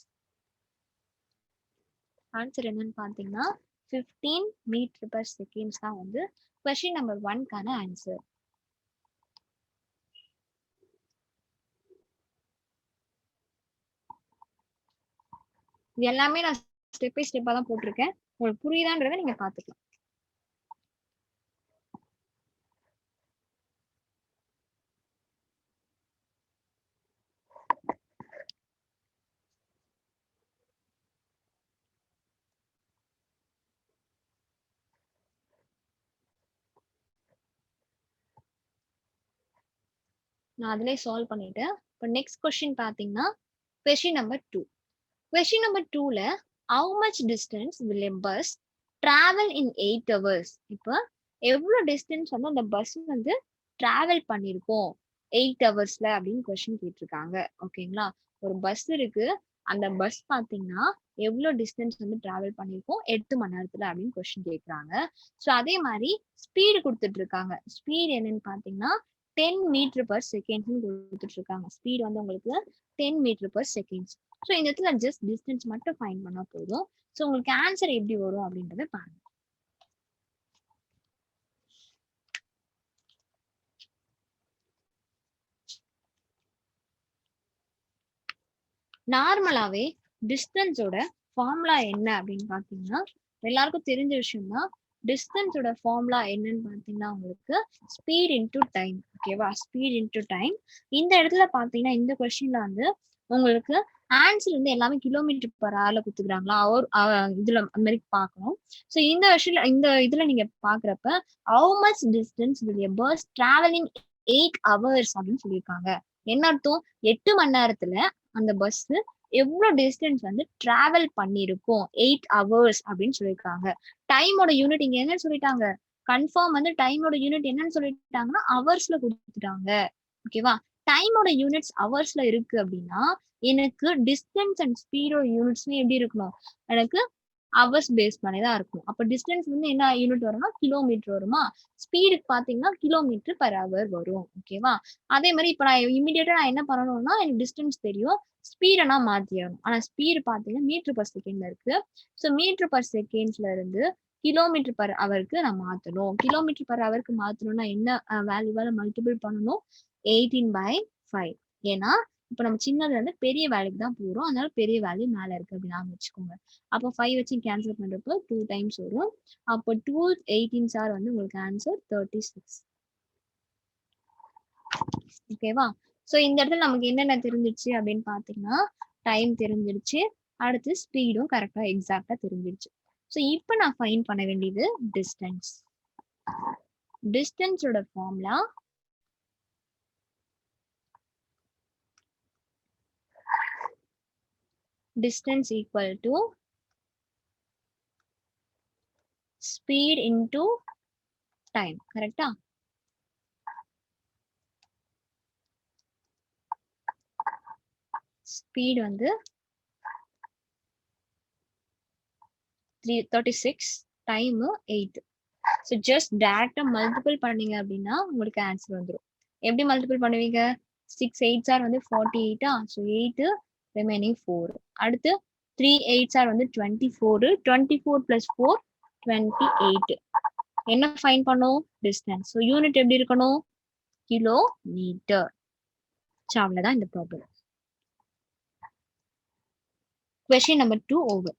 Answer என்னன்னு பாத்தீங்கன்னா 15 மீட்டர் பர் செகண்ட்ஸ் தான் வந்து கொஸ்டின் நம்பர் 1க்கான ஆன்சர். இது எல்லாமே நான் ஸ்டெப் பை ஸ்டெப்பா தான் போட்டிருக்கேன். உங்களுக்கு புரியுதான்றதை நீங்க பாத்துக்கலாம். நான் அதிலே சால்வ் பண்ணிட்டேன். இப்போ நெக்ஸ்ட் கொஸ்டின் பாத்தீங்கன்னா question number 2. Question number 2ல how much distance will a bus travel in 8 hours? இப்போ எவ்வளவு டிஸ்டன்ஸ் வந்து அந்த பஸ் வந்து டிராவல் பண்ணிருக்கோம் 8 ஹவர்ஸ்ல அப்படின்னு கொஸ்டின் கேட்டிருக்காங்க. ஓகேங்களா? ஒரு பஸ் இருக்கு, அந்த பஸ் பாத்தீங்கன்னா எவ்வளவு டிஸ்டன்ஸ் வந்து டிராவல் பண்ணிருக்கோம் 8 மணி நேரத்துல அப்படின்னு கொஸ்டின் கேட்கறாங்க. ஸோ அதே மாதிரி ஸ்பீடு கொடுத்துட்டு இருக்காங்க. ஸ்பீடு என்னன்னு பாத்தீங்கன்னா 10 மீட்டர் பர் செகண்ட் கொடுத்துட்டு இருக்காங்க. ஸ்பீடு வந்து உங்களுக்கு 10 மீட்டர் பர் செகண்ட். ஸோ இந்த இடத்துல ஜஸ்ட் டிஸ்டன்ஸ் மட்டும் ஃபைண்ட் பண்ணா போதும். ஸோ உங்களுக்கு ஆன்சர் எப்படி வரும் அப்படின்றத பாருங்க. நார்மலாவே டிஸ்டன்ஸோட ஃபார்முலா என்ன அப்படின்னு பாத்தீங்கன்னா எல்லாருக்கும் தெரிஞ்ச விஷயம் தான். டிஸ்டன்ஸோட ஃபார்முலா என்னன்னு பார்த்தீங்கன்னா உங்களுக்கு ஸ்பீட் இன்டூ டைம். ஓகேவா? Speed into time. இந்த இடத்துல பார்த்தீங்கன்னா இந்த கொஸ்டின்ல வந்து உங்களுக்கு ஆன்சர் வந்து எல்லாமே கிலோமீட்டர் பர் ஹவர்ல கொடுத்துக்கிறாங்களா ஒரு இதுல அந்த மாதிரி பார்க்கணும். ஸோ இந்த விஷயத்துல இந்த இதுல நீங்க பாக்குறப்ப how much distance will a bus travelling 8 hours அப்படின்னு சொல்லியிருக்காங்க. என்ன அர்த்தம்? 8 மணி நேரத்துல அந்த பஸ் எவ்வளவு டிஸ்டன்ஸ் வந்து டிராவல் பண்ணிருக்கும் 8 hours அப்படின்னு சொல்லியிருக்காங்க. டைமோட யூனிட் இங்க என்னன்னு சொல்லிட்டாங்க? கன்ஃபார்ம் வந்து டைமோட யூனிட் என்னன்னு சொல்லிட்டாங்கன்னா ஹவர்ஸ்ல கொடுத்துட்டாங்க. ஓகேவா? டைமோட யூனிட்ஸ் ஹவர்ஸ்ல இருக்கு அப்படின்னா எனக்கு டிஸ்டன்ஸ் அண்ட் ஸ்பீடோட யூனிட்ஸ்மே எப்படி இருக்கணும்? எனக்கு ஹவர்ஸ் பேஸ் பண்ணி தான் இருக்கும். அப்ப டிஸ்டன்ஸ் வந்து என்ன யூனிட் வரும்னா கிலோமீட்டர் வருமா? ஸ்பீடுக்கு பாத்தீங்கன்னா கிலோமீட்டர் பர் ஹவர் வரும். ஓகேவா? அதே மாதிரி இப்ப நான் இமீடியட்டா நான் என்ன பண்ணணும்னா எனக்கு டிஸ்டன்ஸ் தெரியும், ஸ்பீடை நான் மாத்திடணும். ஆனா ஸ்பீடு பாத்தீங்கன்னா மீட்டர் பர் செகண்ட்ல இருக்கு. ஸோ மீட்டர் பர் செகண்ட்ஸ்ல இருந்து கிலோமீட்டர் பர் ஹவருக்கு நான் மாத்தணும். கிலோமீட்டர் பர் ஹவருக்கு மாத்தணும்னா என்ன வேல்யூவால மல்டிபிள் பண்ணணும்? 18/5. ஏன்னா இப்ப நம்ம சின்னதுல இருந்து பெரிய வேல்யூக்கு தான் போறோம். அதனால பெரிய வேல்யூ மேல இருக்கு அப்படின்னு வச்சுக்கோங்க. அப்போ 5 வச்சு கேன்சல் பண்றப்போ 2 டைம்ஸ் வரும். அப்போ 2 18s ஆர் வந்து உங்களுக்கு ஆன்சர் 36. ஓகேவா? ஸோ இந்த இடத்துல நமக்கு என்னென்ன தெரிஞ்சிருச்சு அப்படின்னு பாத்தீங்கன்னா டைம் தெரிஞ்சிருச்சு, அடுத்து ஸ்பீடும் கரெக்டா எக்ஸாக்டா தெரிஞ்சிருச்சு. ஸோ இப்போ நான் ஃபைன் பண்ண வேண்டியது டிஸ்டன்ஸ். டிஸ்டன்ஸோட formula distance equal to speed into time. கரெக்டா? ஸ்பீட் வந்து 36, டைம் 8. ஸோ ஜஸ்ட் டேரக்டா மல்டிபிள் பண்ணீங்க அப்படின்னா உங்களுக்கு ஆன்சர் வந்துடும். எப்படி மல்டிபிள் பண்ணுவீங்க? 6 8s ஆர் வந்து 48. So 8 remaining 4. அடுத்து 3 8s ஆர் வந்து 24. 24 plus 4 28. என்ன ஃபைன் பண்ணும்? டிஸ்டன்ஸ். ஸோ யூனிட் எப்படி இருக்கணும்? கிலோமீட்டர். அவ்வளவுதான் இந்த problem. Question number 2 over.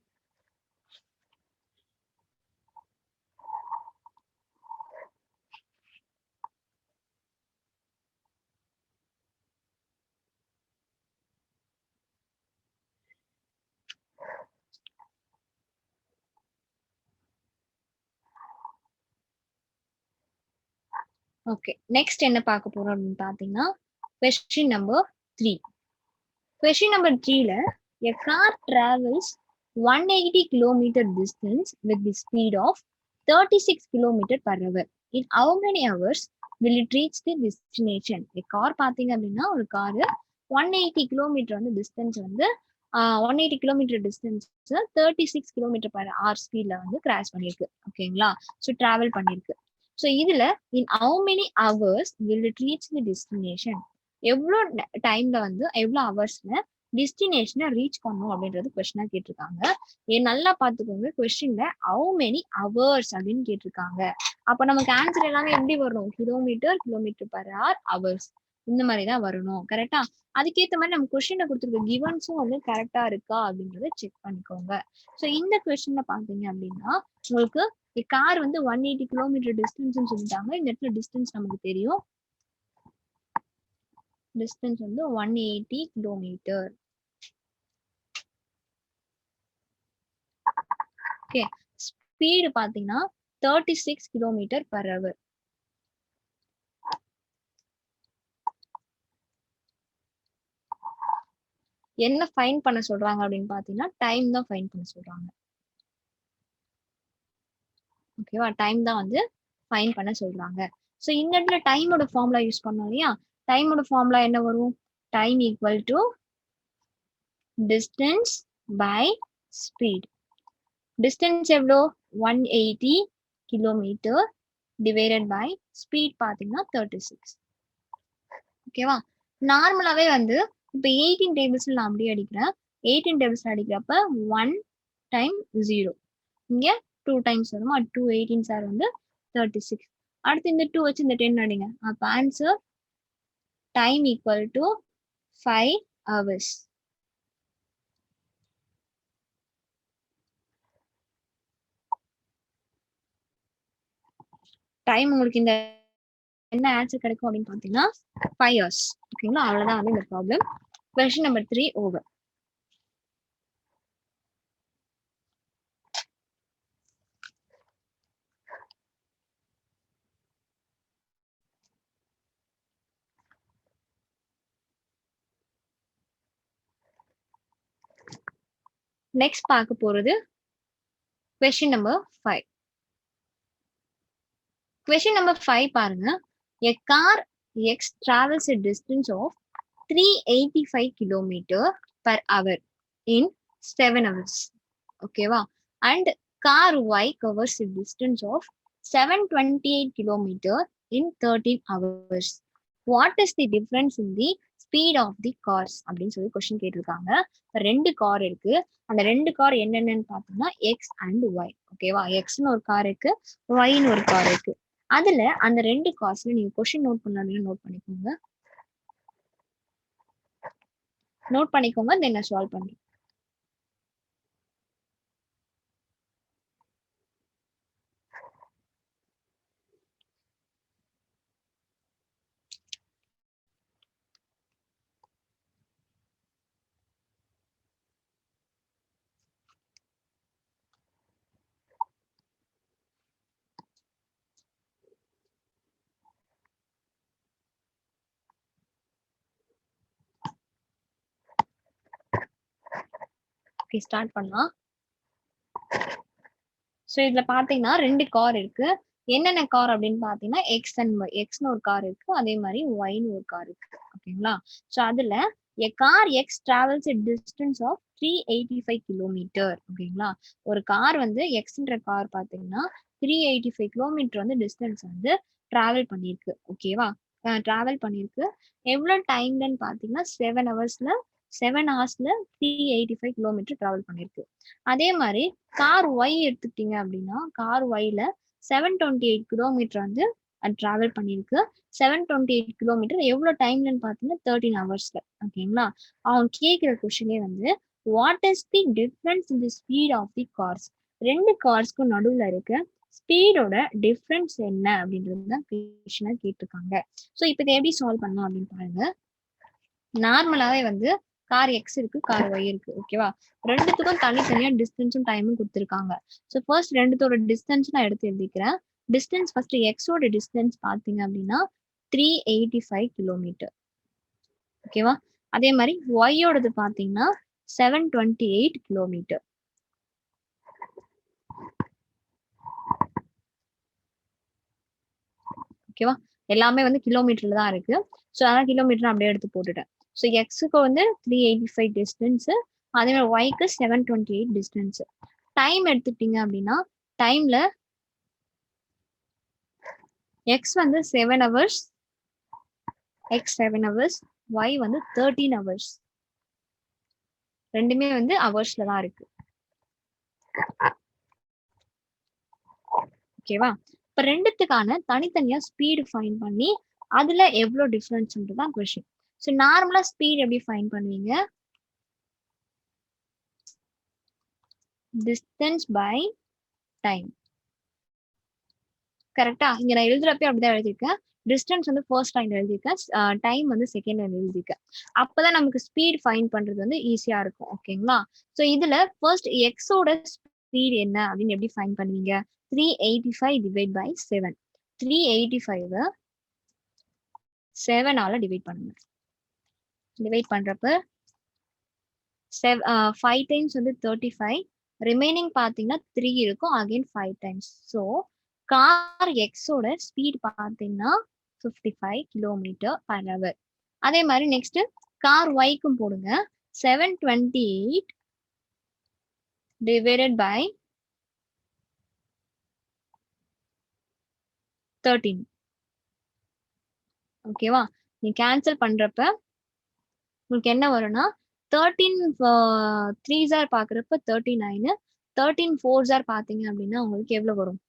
Okay, next என்ன பார்க்க போறோம் அப்படின்னு பாத்தீங்கன்னா question number 3. Question number 3ல a car travels 180 kilometer distance with the speed of 36 kilometer per hour. In how many hours will it reach the destination? A car பாத்தீங்க அப்படின்னா ஒரு car 180 kilometre வந்து distance வந்து 180 kilometre distance 36 kilometre per hour ஸ்பீட்ல வந்து cross பண்ணிருக்கு. ஓகேங்களா? So travel பண்ணிருக்கு. ஸோ இதுல in how many hours will it reach the destination? எவ்வளோ டைம்ல வந்து எவ்வளோ ஹவர்ஸ்ல டெஸ்டினேஷனை ரீச் பண்ணும் அப்படின்றது கொஸ்டினா கேட்டிருக்காங்க. நல்லா பார்த்துக்கோங்க, கொஸ்டின்ல ஹவு மெனி ஹவர்ஸ் அப்படின்னு கேட்டிருக்காங்க. அப்ப நமக்கு ஆன்சர் எல்லாமே எப்படி வரும்? Kilometre, kilometre per hour, hours, இந்த மாதிரி தான் வரணும். கரெக்டா? அதுக்கேற்ற மாதிரி நம்ம கொஸ்டினை கொடுத்துருக்க கிவன்ஸும் வந்து கரெக்டா இருக்கா அப்படின்றத செக் பண்ணிக்கோங்க. ஸோ இந்த கொஸ்டின்ல பாத்தீங்க அப்படின்னா உங்களுக்கு கார் வந்து 180 கிலோமீட்டர் டிஸ்டன்ஸ் சொல்லிட்டாங்க. இந்த இடத்துல டிஸ்டன்ஸ் நமக்கு தெரியும். டிஸ்டன்ஸ் வந்து 180 கிலோமீட்டர். ஓகே, ஸ்பீடு பாத்தீங்கன்னா 36 கிலோமீட்டர் பர் ஹவர். என்ன ஃபைன் பண்ண சொல்றாங்க அப்படின்னு பாத்தீங்கன்னா டைம் தான் ஃபைன் பண்ண சொல்றாங்க. ஓகேவா? டைம் தான் வந்து ஃபைன் பண்ண சொல்றாங்க. ஸோ இந்த இடத்துல டைமோட ஃபார்முலா யூஸ் பண்ணோம் இல்லையா? டைமோட ஃபார்முலா என்ன வரும்? Time equal to distance by speed. Distance எவ்வளோ? 180 கிலோமீட்டர் டிவைடட் பை ஸ்பீட் பாத்தீங்கன்னா 36. ஓகேவா? நார்மலாவே வந்து இப்போ 18 டேபிள்ஸ்ல நான் அப்படியே அடிக்கிறேன். 18 டேபிள்ஸ்ல அடிக்கிறப்ப 1 டைம் 0, இங்க 2 டைம்ஸ் வருமா? 2 18s ஆர் வந்து 36. அடுத்து இந்த 2 வச்சு இந்த 10 அடிங்க. அப்ப answer time equal to 5 hours. Time உங்களுக்கு இந்த என்ன ஆன்சர் கிடைக்கும் அப்படின்னு பார்த்தீங்கன்னா 5 years. ஓகேங்களா, அவ்வளவுதான் வந்து இந்த problem. Question number 3 over. Next பார்க்க போறது கொஸ்டின் நம்பர் 5. கொஸ்டின் நம்பர் 5 பாருங்க. A car X travels a distance of 385 km per hour in 7 hours. ஓகேவா? And car Y covers a distance of 728 km in 13 hours. What is the difference in the speed of the cars அப்படின்னு சொல்லி question கேட்டிருக்காங்க. ரெண்டு car இருக்கு. அந்த ரெண்டு car என்னென்னு பார்த்தோம்னா எக்ஸ் அண்ட் ஒய். ஓகேவா? எக்ஸ்னு ஒரு கார் இருக்கு, ஒய்னு ஒரு கார் இருக்கு. அதுல அந்த ரெண்டு கார்ஸ்ல நீங்க கொஸ்டின் நோட் பண்ணாலும் நோட் பண்ணிக்கோங்க. நோட் பண்ணிக்கோங்க, தென் நான் சால்வ் பண்றேன். ஓகே, ஸ்டார்ட் பண்ணலாம். ஸோ இதுல பாத்தீங்கன்னா ரெண்டு கார் இருக்கு. என்னென்ன கார் அப்படின்னு பாத்தீங்கன்னா எக்ஸ் அண்ட் ஒய். எக்ஸ்னு ஒரு கார் இருக்கு, அதே மாதிரி ஒய்னு ஒரு கார் இருக்கு. ஓகேங்களா? ஸோ அதுல a car X travels a distance of 385 kilometre. ஓகேங்களா? ஒரு கார் வந்து எக்ஸ்ன்ற கார் பாத்தீங்கன்னா 385 கிலோமீட்டர் வந்து டிஸ்டன்ஸ் வந்து டிராவல் பண்ணிருக்கு. ஓகேவா? டிராவல் பண்ணிருக்கு. எவ்வளவு டைம்லன்னு பாத்தீங்கன்னா 7 ஹவர்ஸ்ல 385 கிலோமீட்டர் டிராவல் பண்ணிருக்கு. அதே மாதிரி கார் ஒய் எடுத்துக்கிட்டீங்க அப்படின்னா கார் ஒய்ல 728 கிலோமீட்டர் வந்து டிராவல் பண்ணிருக்கு. 728 கிலோமீட்டர் எவ்வளவு டைம்லன்னு பாத்தீங்கன்னா 13 ஹவர்ஸ்ல. ஓகேங்களா? அவன் கேட்கிற கொஸ்டினே வந்து what is the difference in the speed of the cars. ரெண்டு கார்ஸ்க்கும் நடுவுல இருக்க ஸ்பீடோட டிஃபரன்ஸ் என்ன அப்படின்றது தான் கொஸ்டினா கேட்டிருக்காங்க. ஸோ இப்போ இதை எப்படி சால்வ் பண்ணலாம் அப்படின்னு பாருங்க. நார்மலாவே வந்து கார் எக்ஸ் இருக்கு, கார் ஒய் இருக்கு. ஓகேவா? ரெண்டுத்துக்கும் தனித்தனியா டிஸ்டன்ஸும் டைமும் கொடுத்துருக்காங்க. ஸோ ஃபர்ஸ்ட் ரெண்டுத்தோட டிஸ்டன்ஸ் நான் எடுத்து எழுதிக்கிறேன். டிஸ்டன்ஸ் ஃபர்ஸ்ட் எக்ஸோட டிஸ்டன்ஸ் பாத்தீங்க அப்படின்னா 385 கிலோமீட்டர். ஓகேவா? அதே மாதிரி ஒய்யோடது பாத்தீங்கன்னா 728 கிலோமீட்டர். ஓகேவா? எல்லாமே வந்து கிலோமீட்டர்ல தான் இருக்கு. ஸோ அதான் கிலோமீட்டர் அப்படியே எடுத்து போட்டுட்டேன். ஸோ எக்ஸுக்கு வந்து 385 டிஸ்டன்ஸ், அதே மாதிரி ஒய்க்கு 728 டிஸ்டன்ஸ். டைம் எடுத்துக்கிட்டீங்க அப்படின்னா டைம்ல எக்ஸ் வந்து 7 ஹவர்ஸ், எக்ஸ் 7 ஹவர்ஸ், ஒய் வந்து 13 ஹவர்ஸ். ரெண்டுமே வந்து ஹவர்ஸ்ல தான் இருக்கு. ஓகேவா? இப்ப ரெண்டுத்துக்கான தனித்தனியா ஸ்பீடு ஃபைன் பண்ணி அதுல எவ்வளவு டிஃபரன்ஸ்ன்றதுதான் கொஸ்டின். ஸோ நார்மலா ஸ்பீட் எப்படி ஃபைன் பண்ணுவீங்க? Distance by time. கரெக்டா? இங்க நான் எழுதுறப்ப அப்படிதான் எழுதியிருக்கேன். டிஸ்டன்ஸ் வந்து ஃபர்ஸ்ட் லைன்ல எழுதியிருக்கேன், டைம் வந்து செகண்ட் லைன்ல எழுதியிருக்கேன். அப்பதான் நமக்கு ஸ்பீட் ஃபைன் பண்றது வந்து ஈஸியா இருக்கும். ஓகேங்களா? ஸோ இதுல ஃபர்ஸ்ட் எக்ஸோட ஸ்பீட் என்ன அப்படின்னு எப்படி ஃபைன் பண்ணுவீங்க? 385 டிவைட் பை 7. 385 7ஆல டிவைட் பண்ணுங்க. டிவைட் பண்றப்ப 5 டைம்ஸ் வந்து 35, ரிமைனிங் பாத்தீங்கன்னா 3 இருக்கும், அகைன் 5 டைம்ஸ். ஸோ கார் எக்ஸோட ஸ்பீட் பாத்தீங்கன்னா 55 கிலோமீட்டர் பர் ஹவர். அதே மாதிரி நெக்ஸ்ட் கார் ஒய்க்கும் போடுங்க. 728 டிவைடட் பை 13. ஓகேவா? நீ கேன்சல் பண்றப்ப உங்களுக்கு என்ன வரும்னா 13 3s பாக்குறப்ப 39, 13 4s பாத்தீங்க அப்படின்னா உங்களுக்கு எவ்வளவு வரும்?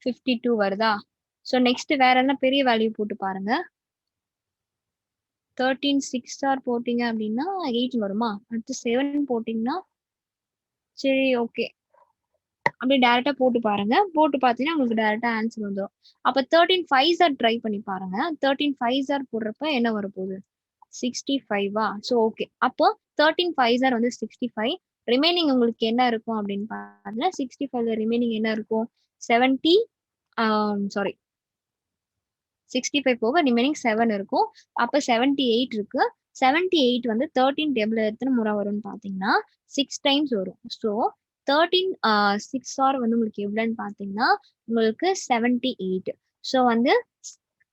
52 வருதா? ஸோ நெக்ஸ்ட் வேற என்ன பெரிய வேல்யூ போட்டு பாருங்க. 13 6 ஸ்டார் போட்டீங்க அப்படின்னா 8 வருமா? அடுத்து 7 போட்டீங்கன்னா சரி ஓகே. அப்படியே டைரக்டா போட்டு பாருங்க. போட்டு பார்த்தீங்கன்னா உங்களுக்கு டைரக்டா ஆன்சர் வந்துரும். அப்ப 13 5 சார் ட்ரை பண்ணி பாருங்க. 13 5 சார் போடுறப்ப என்ன வரப்போகுது? 65 ஸோ ஓகே. அப்போ 13 5 சார் வந்து 65. ரிமைனிங் உங்களுக்கு என்ன இருக்கும் அப்படின்னு பாருங்க. 65ல ரிமைனிங் என்ன இருக்கும்? 70 சாரி 65 போக ரிமைனிங் 7 இருக்கும். அப்ப 78 இருக்கு. 78 வந்து 13 டேபிள் எத்தனை முறை வரும்னு பாத்தீங்கன்னா 6 டைம்ஸ் வரும். ஸோ 13 6 ஆர் வந்து உங்களுக்கு எவ்வளோன்னு பாத்தீங்கன்னா உங்களுக்கு 78. ஸோ வந்து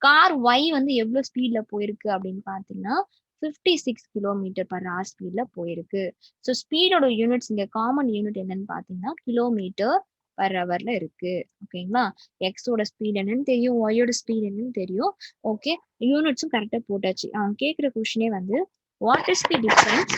கார் ஒய் வந்து எவ்வளவு ஸ்பீட்ல போயிருக்கு அப்படின்னு பாத்தீங்கன்னா 56 கிலோமீட்டர் பர் ஹவர் ஸ்பீட்ல போயிருக்கு. ஸோ ஸ்பீடோட யூனிட்ஸ் இங்க காமன் யூனிட் என்னன்னு பாத்தீங்கன்னா கிலோமீட்டர் பர் ஹவர்ல இருக்கு. ஓகேங்களா? எக்ஸோட ஸ்பீட் என்னன்னு தெரியும், ஒய்யோட ஸ்பீட் என்னன்னு தெரியும். ஓகே, யூனிட்ஸும் கரெக்டா போட்டாச்சு. கேட்குற கொஸ்டினே வந்து what is the difference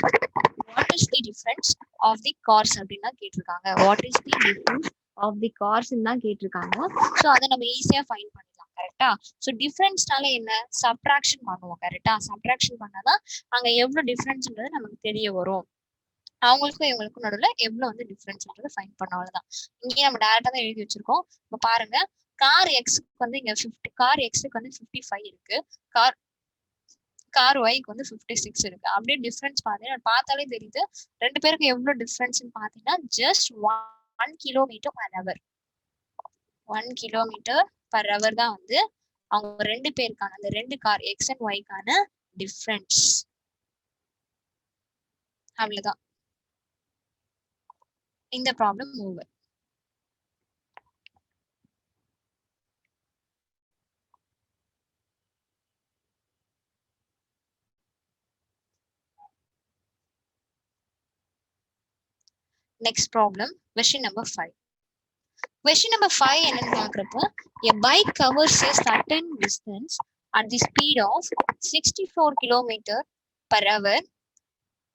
of the cars அப்படின்னு தான் கேட்டிருக்காங்க. What is the difference of the cars தான் கேட்டிருக்காங்க. ஸோ அதை நம்ம ஈஸியா ஃபைண்ட் பண்ணிடலாம். கரெக்டா? ஸோ டிஃபரன்ஸ்னால என்ன? சப்ட்ராக்ஷன் பண்ணுவோம். கரெக்டா? சப்ட்ராக்ஷன் பண்ணாதான் அங்க எவ்வளவு டிஃபரன்ஸ்ன்றது நமக்கு தெரிய வரும். அவங்களுக்கும் இவங்களுக்கும் நடுவில் எவ்வளவு வந்து டிஃபரன்ஸ்ன்றதை ஃபைண்ட் பண்ண அவ்வளவுதான். இங்கேயே நம்ம டேரக்டா தான் எழுதி வச்சிருக்கோம். இப்போ பாருங்க, கார் எக்ஸுக்கு வந்து இங்க 50, கார் எக்ஸுக்கு வந்து 55 இருக்கு. கார் ஒய்க்கு வந்து 56 இருக்கு. அப்படியே டிஃபரன்ஸ் பாத்தீங்கன்னா பார்த்தாலே தெரியுது ரெண்டு பேருக்கு எவ்வளவு டிஃபரன்ஸ்னு பாத்தீங்கன்னா just 1 kilometre per hour. 1 kilometre per hour தான் வந்து அவங்க ரெண்டு பேருக்கான அந்த ரெண்டு கார் எக்ஸ் அண்ட் ஒய்க்கான டிஃபரன்ஸ். அவ்வளவுதான். இந்த problem over. Next problem, question number 5. Question number 5 என்னன்னு பாக்குறப்போ, a bike covers a certain distance at the speed of 64 km per hour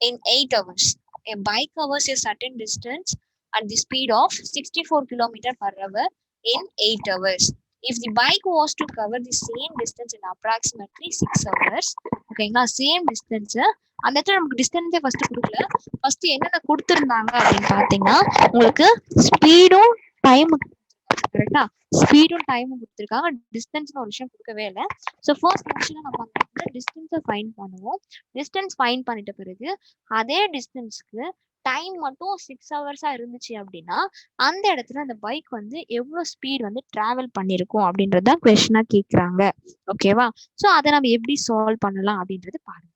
in 8 hours. A bike covers a certain distance at the speed of 64 km per hour in 8 hours. If the bike was to cover the same distance in approximately 6 hours, ஓகேங்களா? Same distance. அந்த இடத்துல நமக்கு டிஸ்டன்ஸே first கொடுக்கல. First என்னென்ன கொடுத்துருந்தாங்க அப்படின்னு பாத்தீங்கன்னா உங்களுக்கு ஸ்பீடும் டைமும். கரெக்டா? ஸ்பீடும் டைமும் கொடுத்துருக்காங்க. டிஸ்டன்ஸ்னு ஒரு விஷயம் கொடுக்கவே இல்லை. ஸோ ஃபர்ஸ்ட் ஆக்சுவலா நம்ம அந்த டிஸ்டன்ஸை ஃபைண்ட் பண்ணுவோம். டிஸ்டன்ஸ் ஃபைண்ட் பண்ணிட்ட பிறகு அதே டிஸ்டன்ஸ்க்கு டைம் மட்டும் 6 ஹவர்ஸா இருந்துச்சு அப்படின்னா அந்த இடத்துல அந்த பைக் வந்து எவ்வளவு ஸ்பீட் வந்து டிராவல் பண்ணிருக்கும் அப்படின்றத கொஸ்டினா கேக்குறாங்க. ஓகேவா? ஸோ அதை நம்ம எப்படி சால்வ் பண்ணலாம் அப்படின்றது பாருங்க.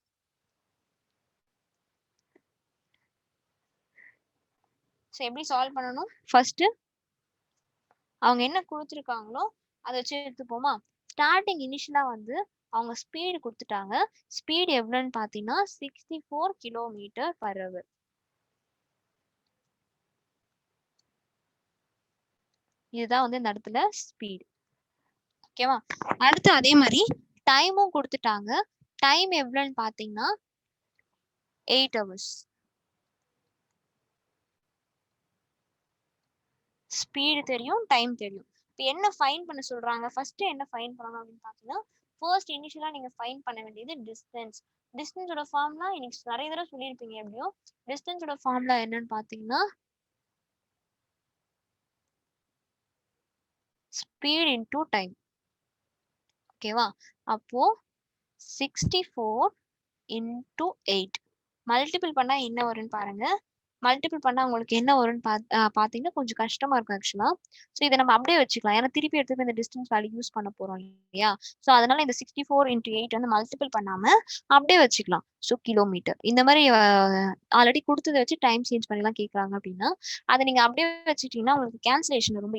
ஸோ எப்படி சால்வ் பண்ணணும்? ஃபர்ஸ்ட் அவங்க என்ன கொடுத்துருக்காங்களோ அதை வச்சு எடுத்துப்போமா. ஸ்டார்டிங் இனிஷியலா வந்து அவங்க ஸ்பீடு கொடுத்துட்டாங்க. ஸ்பீடு எவ்வளோன்னு பாத்தீங்கன்னா 64 கிலோமீட்டர் பர் ஹவர். இதுதான் வந்து இந்த இடத்துல ஸ்பீடு. ஓகேவா? அடுத்து அதே மாதிரி டைமும் கொடுத்துட்டாங்க. டைம் எவ்வளோன்னு பாத்தீங்கன்னா 8 hours. ஸ்பீடு தெரியும், டைம் தெரியும். இப்போ என்ன ஃபைன் பண்ண சொல்றாங்க? ஃபர்ஸ்ட் என்ன ஃபைன் பண்ணணும் அப்படின்னு பாத்தீங்கன்னா ஃபர்ஸ்ட் இனிஷியலா நீங்க ஃபைன் பண்ண வேண்டியது டிஸ்டன்ஸ். டிஸ்டன்ஸோட ஃபார்முலா இன்னைக்கு நிறைய தடவை சொல்லியிருப்பீங்க. எப்படியும் டிஸ்டன்ஸோட ஃபார்முலா என்னன்னு பாத்தீங்கன்னா ஸ்பீட் இன்டூ டைம். ஓகேவா? அப்போ 64 இன்டூ 8 மல்டிபிள் பண்ணா என்ன வரும்னு பாருங்க. மல்டிபிள் பண்ணா உங்களுக்கு என்ன வரும்னு பாத்தீங்கன்னா கொஞ்சம் கஷ்டமா இருக்கும் ஆக்சுவலா. ஸோ இதை நம்ம அப்படியே வச்சுக்கலாம். ஏன்னா திருப்பி எடுத்து இந்த டிஸ்டன்ஸ் வேல்யூ யூஸ் பண்ண போறோம் இல்லையா? ஸோ அதனால இந்த 64 இன்டூ 8 வந்து மல்டிபிள் பண்ணாம அப்படியே வச்சுக்கலாம். ஸோ கிலோமீட்டர் இந்த மாதிரி ஆல்ரெடி கொடுத்ததை வச்சு டைம் சேஞ்ச் பண்ணிலாம் கேட்கறாங்க அப்படின்னா அதை நீங்க அப்படியே வச்சுட்டீங்கன்னா உங்களுக்கு கேன்சலேஷன் ரொம்ப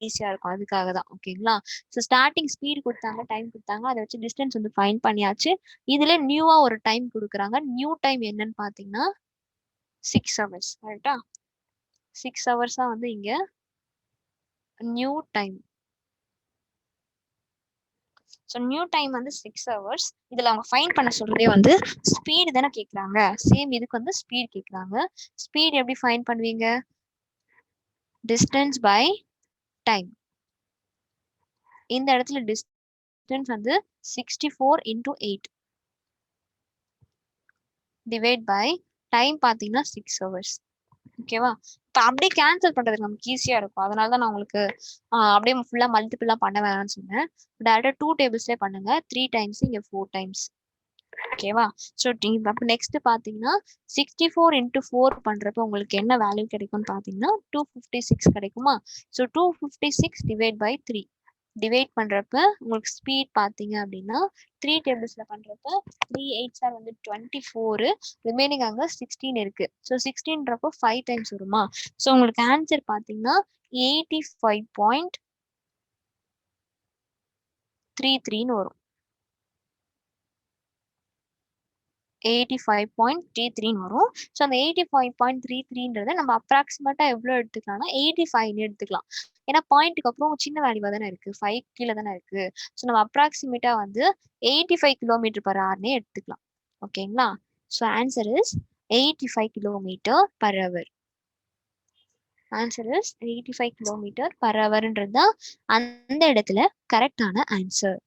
ஈஸியா இருக்கும். அதுக்காக தான். ஓகேங்களா? ஸோ ஸ்டார்டிங் ஸ்பீட் கொடுத்தாங்க, டைம் கொடுத்தாங்க, அதை வச்சு டிஸ்டன்ஸ் வந்து ஃபைண்ட் பண்ணியாச்சு. இதுல நியூவா ஒரு டைம் கொடுக்குறாங்க. நியூ டைம் என்னன்னு பாத்தீங்கன்னா 6 hours. கரெக்டா? 6 hours தான் வந்து இங்க new time. So new time வந்து 6 hours. இதுல அவங்க ஃபைண்ட் பண்ண சொல்றதே வந்து ஸ்பீடு தானே கேட்கறாங்க. சேம் இதுக்கு வந்து ஸ்பீட் கேட்கறாங்க. ஸ்பீட் எப்படி ஃபைண்ட் பண்ணுவீங்க? Distance by time. இந்த இடத்துல டிஸ்டன்ஸ் வந்து 64 இன்டூ 8. டிவைட் பை டைம் பார்த்தீங்கன்னா 6 ஹவர்ஸ். ஓகேவா? இப்போ அப்படியே கேன்சல் பண்றதுக்கு நமக்கு ஈஸியா இருக்கும். அதனால தான் நான் உங்களுக்கு அப்படியே ஃபுல்லா மல்டிபிளா பண்ண வேணாம்னு சொன்னேன். டேரக்டா 2 டேபிள்ஸ்லேயே பண்ணுங்க. 3 டைம்ஸ் இங்க 4 டைம்ஸ். ஓகேவா? ஸோ அப்போ நெக்ஸ்ட் பார்த்தீங்கன்னா 64 இன்ட்டு 4 பண்றப்ப உங்களுக்கு என்ன வேல்யூ கிடைக்கும்னு பார்த்தீங்கன்னா 256 கிடைக்குமா? ஸோ 256 டிவைட் பை 3 டிவைட் பண்றப்ப உங்களுக்கு ஸ்பீட் பார்த்தீங்க அப்படின்னா 3 டேபிள்ஸ்ல பண்றப்ப 3 8s ஆர் வந்து 24, ரிமைனிங் அங்க 16 இருக்கு. ஸோ 16ன்றப்போ 5 டைம்ஸ் வருமா? ஸோ உங்களுக்கு ஆன்சர் பார்த்தீங்கன்னா 85.33ன்னு வரும். 85.33ன்னு வரும். ஸோ அந்த 85.33ன்றத நம்ம அப்ராக்சிமேட்டா எவ்வளோ எடுத்துக்கலாம்னா 85ன்னு எடுத்துக்கலாம். ஏன்னா பாயிண்ட்டுக்கு அப்புறம் சின்ன வேல்யூவா தானே இருக்கு, 5 கீழே தானே இருக்கு. ஸோ நம்ம அப்ராக்சிமேட்டா வந்து 85 கிலோமீட்டர் பர் ஹவர்னே எடுத்துக்கலாம். ஓகேங்களா? So answer is 85 kilometre per hour. Answer is 85 kilometre per ஹவர்ன்றது தான் அந்த இடத்துல கரெக்டான ஆன்சர்.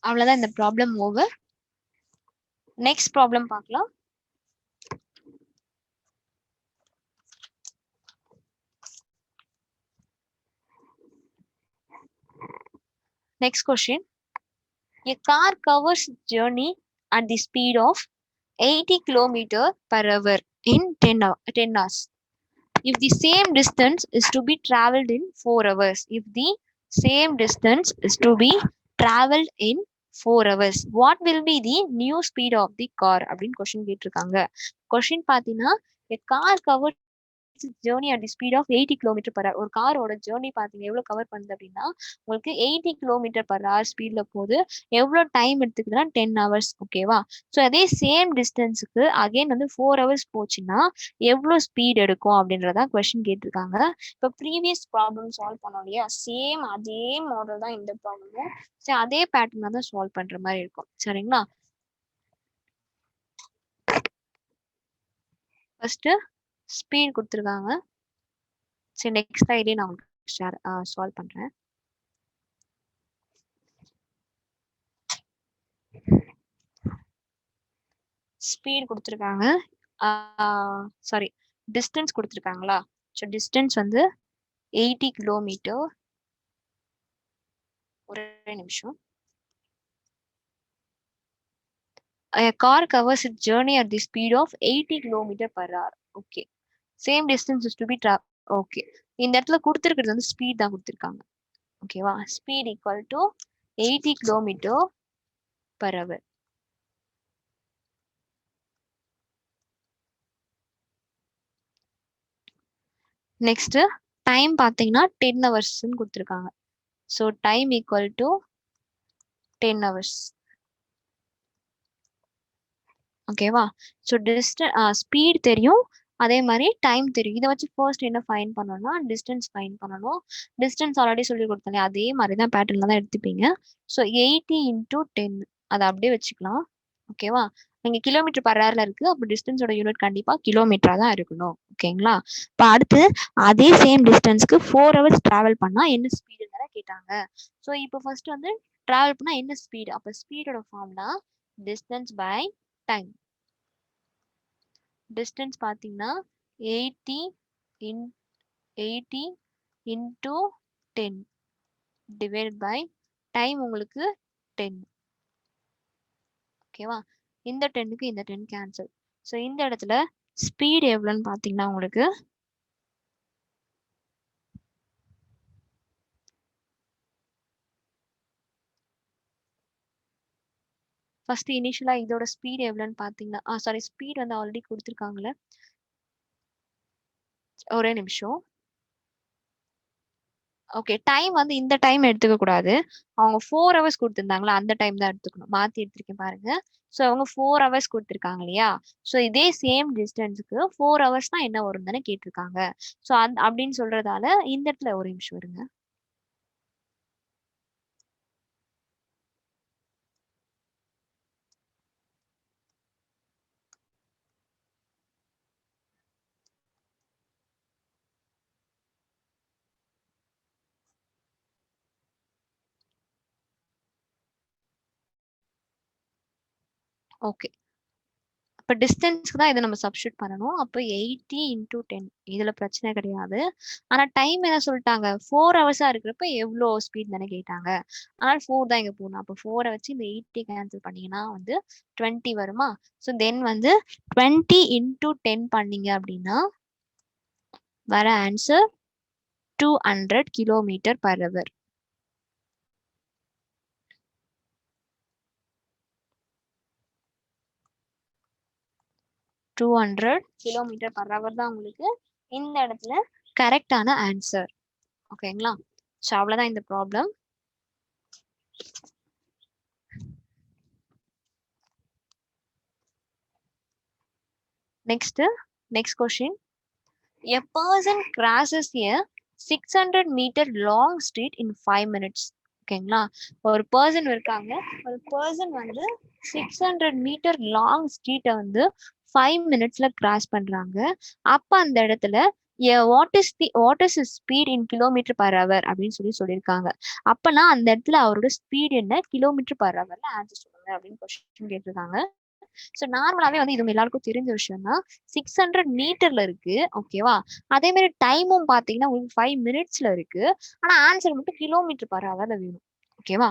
அவ்வளவுதான் இந்த ப்ராப்ளம் ஓவர். நெக்ஸ்ட் ப்ராப்ளம் பார்க்கலாம். Next question. A car covers journey at the speed of 80 km per hour in 10 hours. If the same distance is to be traveled in 4 hours. If the same distance is to be traveled in 4 hours. What will be the new speed of the car? அப்படின்னு question கேட்டிருக்காங்க. Question பார்த்தீங்கன்னா a car covers journey at the speed of 80 kilometre per hour. ஒரு காரோட journey பார்த்தீங்க எவ்வளோ cover பண்ணுது அப்படின்னா உங்களுக்கு 80 கிலோமீட்டர் பர் ஹவர் ஸ்பீடில் போகுது. எவ்வளோ டைம் எடுத்துக்குதுன்னா 10 ஹவர்ஸ். ஓகேவா? ஸோ அதே சேம் டிஸ்டன்ஸுக்கு அகைன் வந்து 4 ஹவர்ஸ் போச்சுன்னா எவ்வளோ ஸ்பீட் எடுக்கும் அப்படின்றதான் கொஸ்டின் கேட்டிருக்காங்க. இப்போ ப்ரீவியஸ் ப்ராப்ளம் சால்வ் பண்ணோம் இல்லையா, சேம் அதே மாடல் தான் இந்த ப்ராப்ளமும். சரி, அதே பேட்டர்ன் தான் சால்வ் பண்ற மாதிரி இருக்கும். சரிங்களா? ஃபர்ஸ்ட் ஸ்பீட் கொடுத்துருக்காங்க. சரி, நெக்ஸ்ட் ஐடியா நான் உங்களுக்கு சால்வ் பண்றேன். ஸ்பீட் கொடுத்துருக்காங்க, சாரி டிஸ்டன்ஸ் கொடுத்துருக்காங்களா? ஸோ டிஸ்டன்ஸ் வந்து 80 கிலோமீட்டர். ஒரே நிமிஷம். A car covers its journey at the speed of 80 km per hour. Okay. Same distance is to be traveled. Okay. இந்த இடத்துல கொடுத்துருக்கிறது வந்து ஸ்பீட் தான் கொடுத்துருக்காங்க. ஓகேவா? Speed equal to 80 kilometre per hour. Next time பார்த்தீங்கன்னா 10 ஹவர்ஸ்ன்னு கொடுத்துருக்காங்க. So time equal to 10 hours. ஓகேவா? ஸோ ஸ்பீட் தெரியும், அதே மாதிரி டைம் தெரியும். இதை வச்சு ஃபர்ஸ்ட் என்ன ஃபைன் பண்ணணும்னா டிஸ்டன்ஸ் ஃபைன் பண்ணணும். டிஸ்டன்ஸ் ஆல்ரெடி சொல்லி கொடுத்தேன், அதே மாதிரி தான் பேட்டர்ல தான் எடுத்துப்பீங்க. ஸோ 80 இன்டூ 10 அதை அப்படியே வச்சுக்கலாம். ஓகேவா? நீங்க கிலோமீட்டர் பர் ஹவர்ல இருக்கு, அப்போ டிஸ்டன்ஸோட யூனிட் கண்டிப்பா கிலோமீட்டரா தான் இருக்கணும். ஓகேங்களா? இப்போ அடுத்து அதே சேம் டிஸ்டன்ஸ்க்கு 4 ஹவர்ஸ் டிராவல் பண்ணா என்ன ஸ்பீடுன்னு கேட்டாங்க. ஸோ இப்போ ஃபர்ஸ்ட் வந்து டிராவல் பண்ணா என்ன ஸ்பீடு? அப்போ ஸ்பீடோட ஃபார்ம்னா டிஸ்டன்ஸ் பை டைம். டிஸ்டன்ஸ் பார்த்தீங்கன்னா 80 இன் 80 இன்டூ 10 டிவைட் பை டைம் உங்களுக்கு 10. ஓகேவா? இந்த 10க்கு இந்த 10 கேன்சல். ஸோ இந்த இடத்துல ஸ்பீட் எவ்வளோன்னு பார்த்தீங்கன்னா உங்களுக்கு ஃபர்ஸ்ட் இனிஷியலா இதோட ஸ்பீட் எவ்வளோன்னு பார்த்தீங்கன்னா சாரி ஸ்பீட் வந்து ஆல்ரெடி கொடுத்துருக்காங்களே. ஒரே நிமிஷம். ஓகே, டைம் வந்து இந்த டைம் எடுத்துக்க கூடாது. அவங்க 4 ஹவர்ஸ் கொடுத்துருந்தாங்களா, அந்த டைம் தான் எடுத்துக்கணும். மாத்தி எடுத்திருக்கேன் பாருங்க. ஸோ அவங்க 4 ஹவர்ஸ் கொடுத்துருக்காங்க இல்லையா? ஸோ இதே சேம் டிஸ்டன்ஸுக்கு 4 ஹவர்ஸ் தான் என்ன வரும் தானே கேட்டிருக்காங்க. ஸோ அப்படின்னு சொல்றதால இந்த இடத்துல ஒரு நிமிஷம் வருங்க. ஓகே. அப்ப டிஸ்டன்ஸ்க்கு தான் இதை நம்ம சப்ஸ்டியூட் பண்ணணும். அப்போ 80 இன்டூ 10 இதுல பிரச்சனை கிடையாது. ஆனா டைம் என்ன சொல்லிட்டாங்க, 4 ஹவர்ஸா இருக்கிறப்ப எவ்வளோ ஸ்பீட் தானே கேட்டாங்க. அதனால 4 தான் இங்க போகணும். அப்போ 4 வச்சு இந்த 80 கேன்சல் பண்ணீங்கன்னா வந்து 20 வருமா. ஸோ தென் வந்து 20 இன்டூ 10 பண்ணீங்க அப்படின்னா வர answer 200 kilometre per hour. Kilometre per hour தான் உங்களுக்கு இந்த இடத்துல கரெக்டான ஆன்சர். ஓகேங்களா. ஸோ அவ்வளோதான் இந்த problem. Next question. A person crosses a 600 meter long street in 5 minutes. ஓகேங்களா. ஒரு பர்சன் இருக்காங்க. ஒரு பர்சன் வந்து 600 மீட்டர் லாங் ஸ்ட்ரீட்டை வந்து 5 மினிட்ஸ்ல கிராஸ் பண்றாங்க. அப்ப அந்த இடத்துல what is speed in kilometre per hour அப்படின்னு சொல்லியிருக்காங்க. அப்பனா அந்த இடத்துல அவரோட ஸ்பீட் என்ன கிலோமீட்டர் பர் ஹவர்ல ஆன்சர் சொல்லுங்க அப்படின்னு கொஸ்டின் கேட்டிருக்காங்க. ஸோ நார்மலாவே வந்து இது எல்லாருக்கும் தெரிஞ்ச விஷயம் தான். 600 மீட்டர்ல இருக்கு. ஓகேவா. அதே மாதிரி டைமும் பாத்தீங்கன்னா உங்களுக்கு 5 மினிட்ஸ்ல இருக்கு. ஆனா ஆன்சர் மட்டும் கிலோமீட்டர் பர் ஹவர்ல வேணும். ஓகேவா.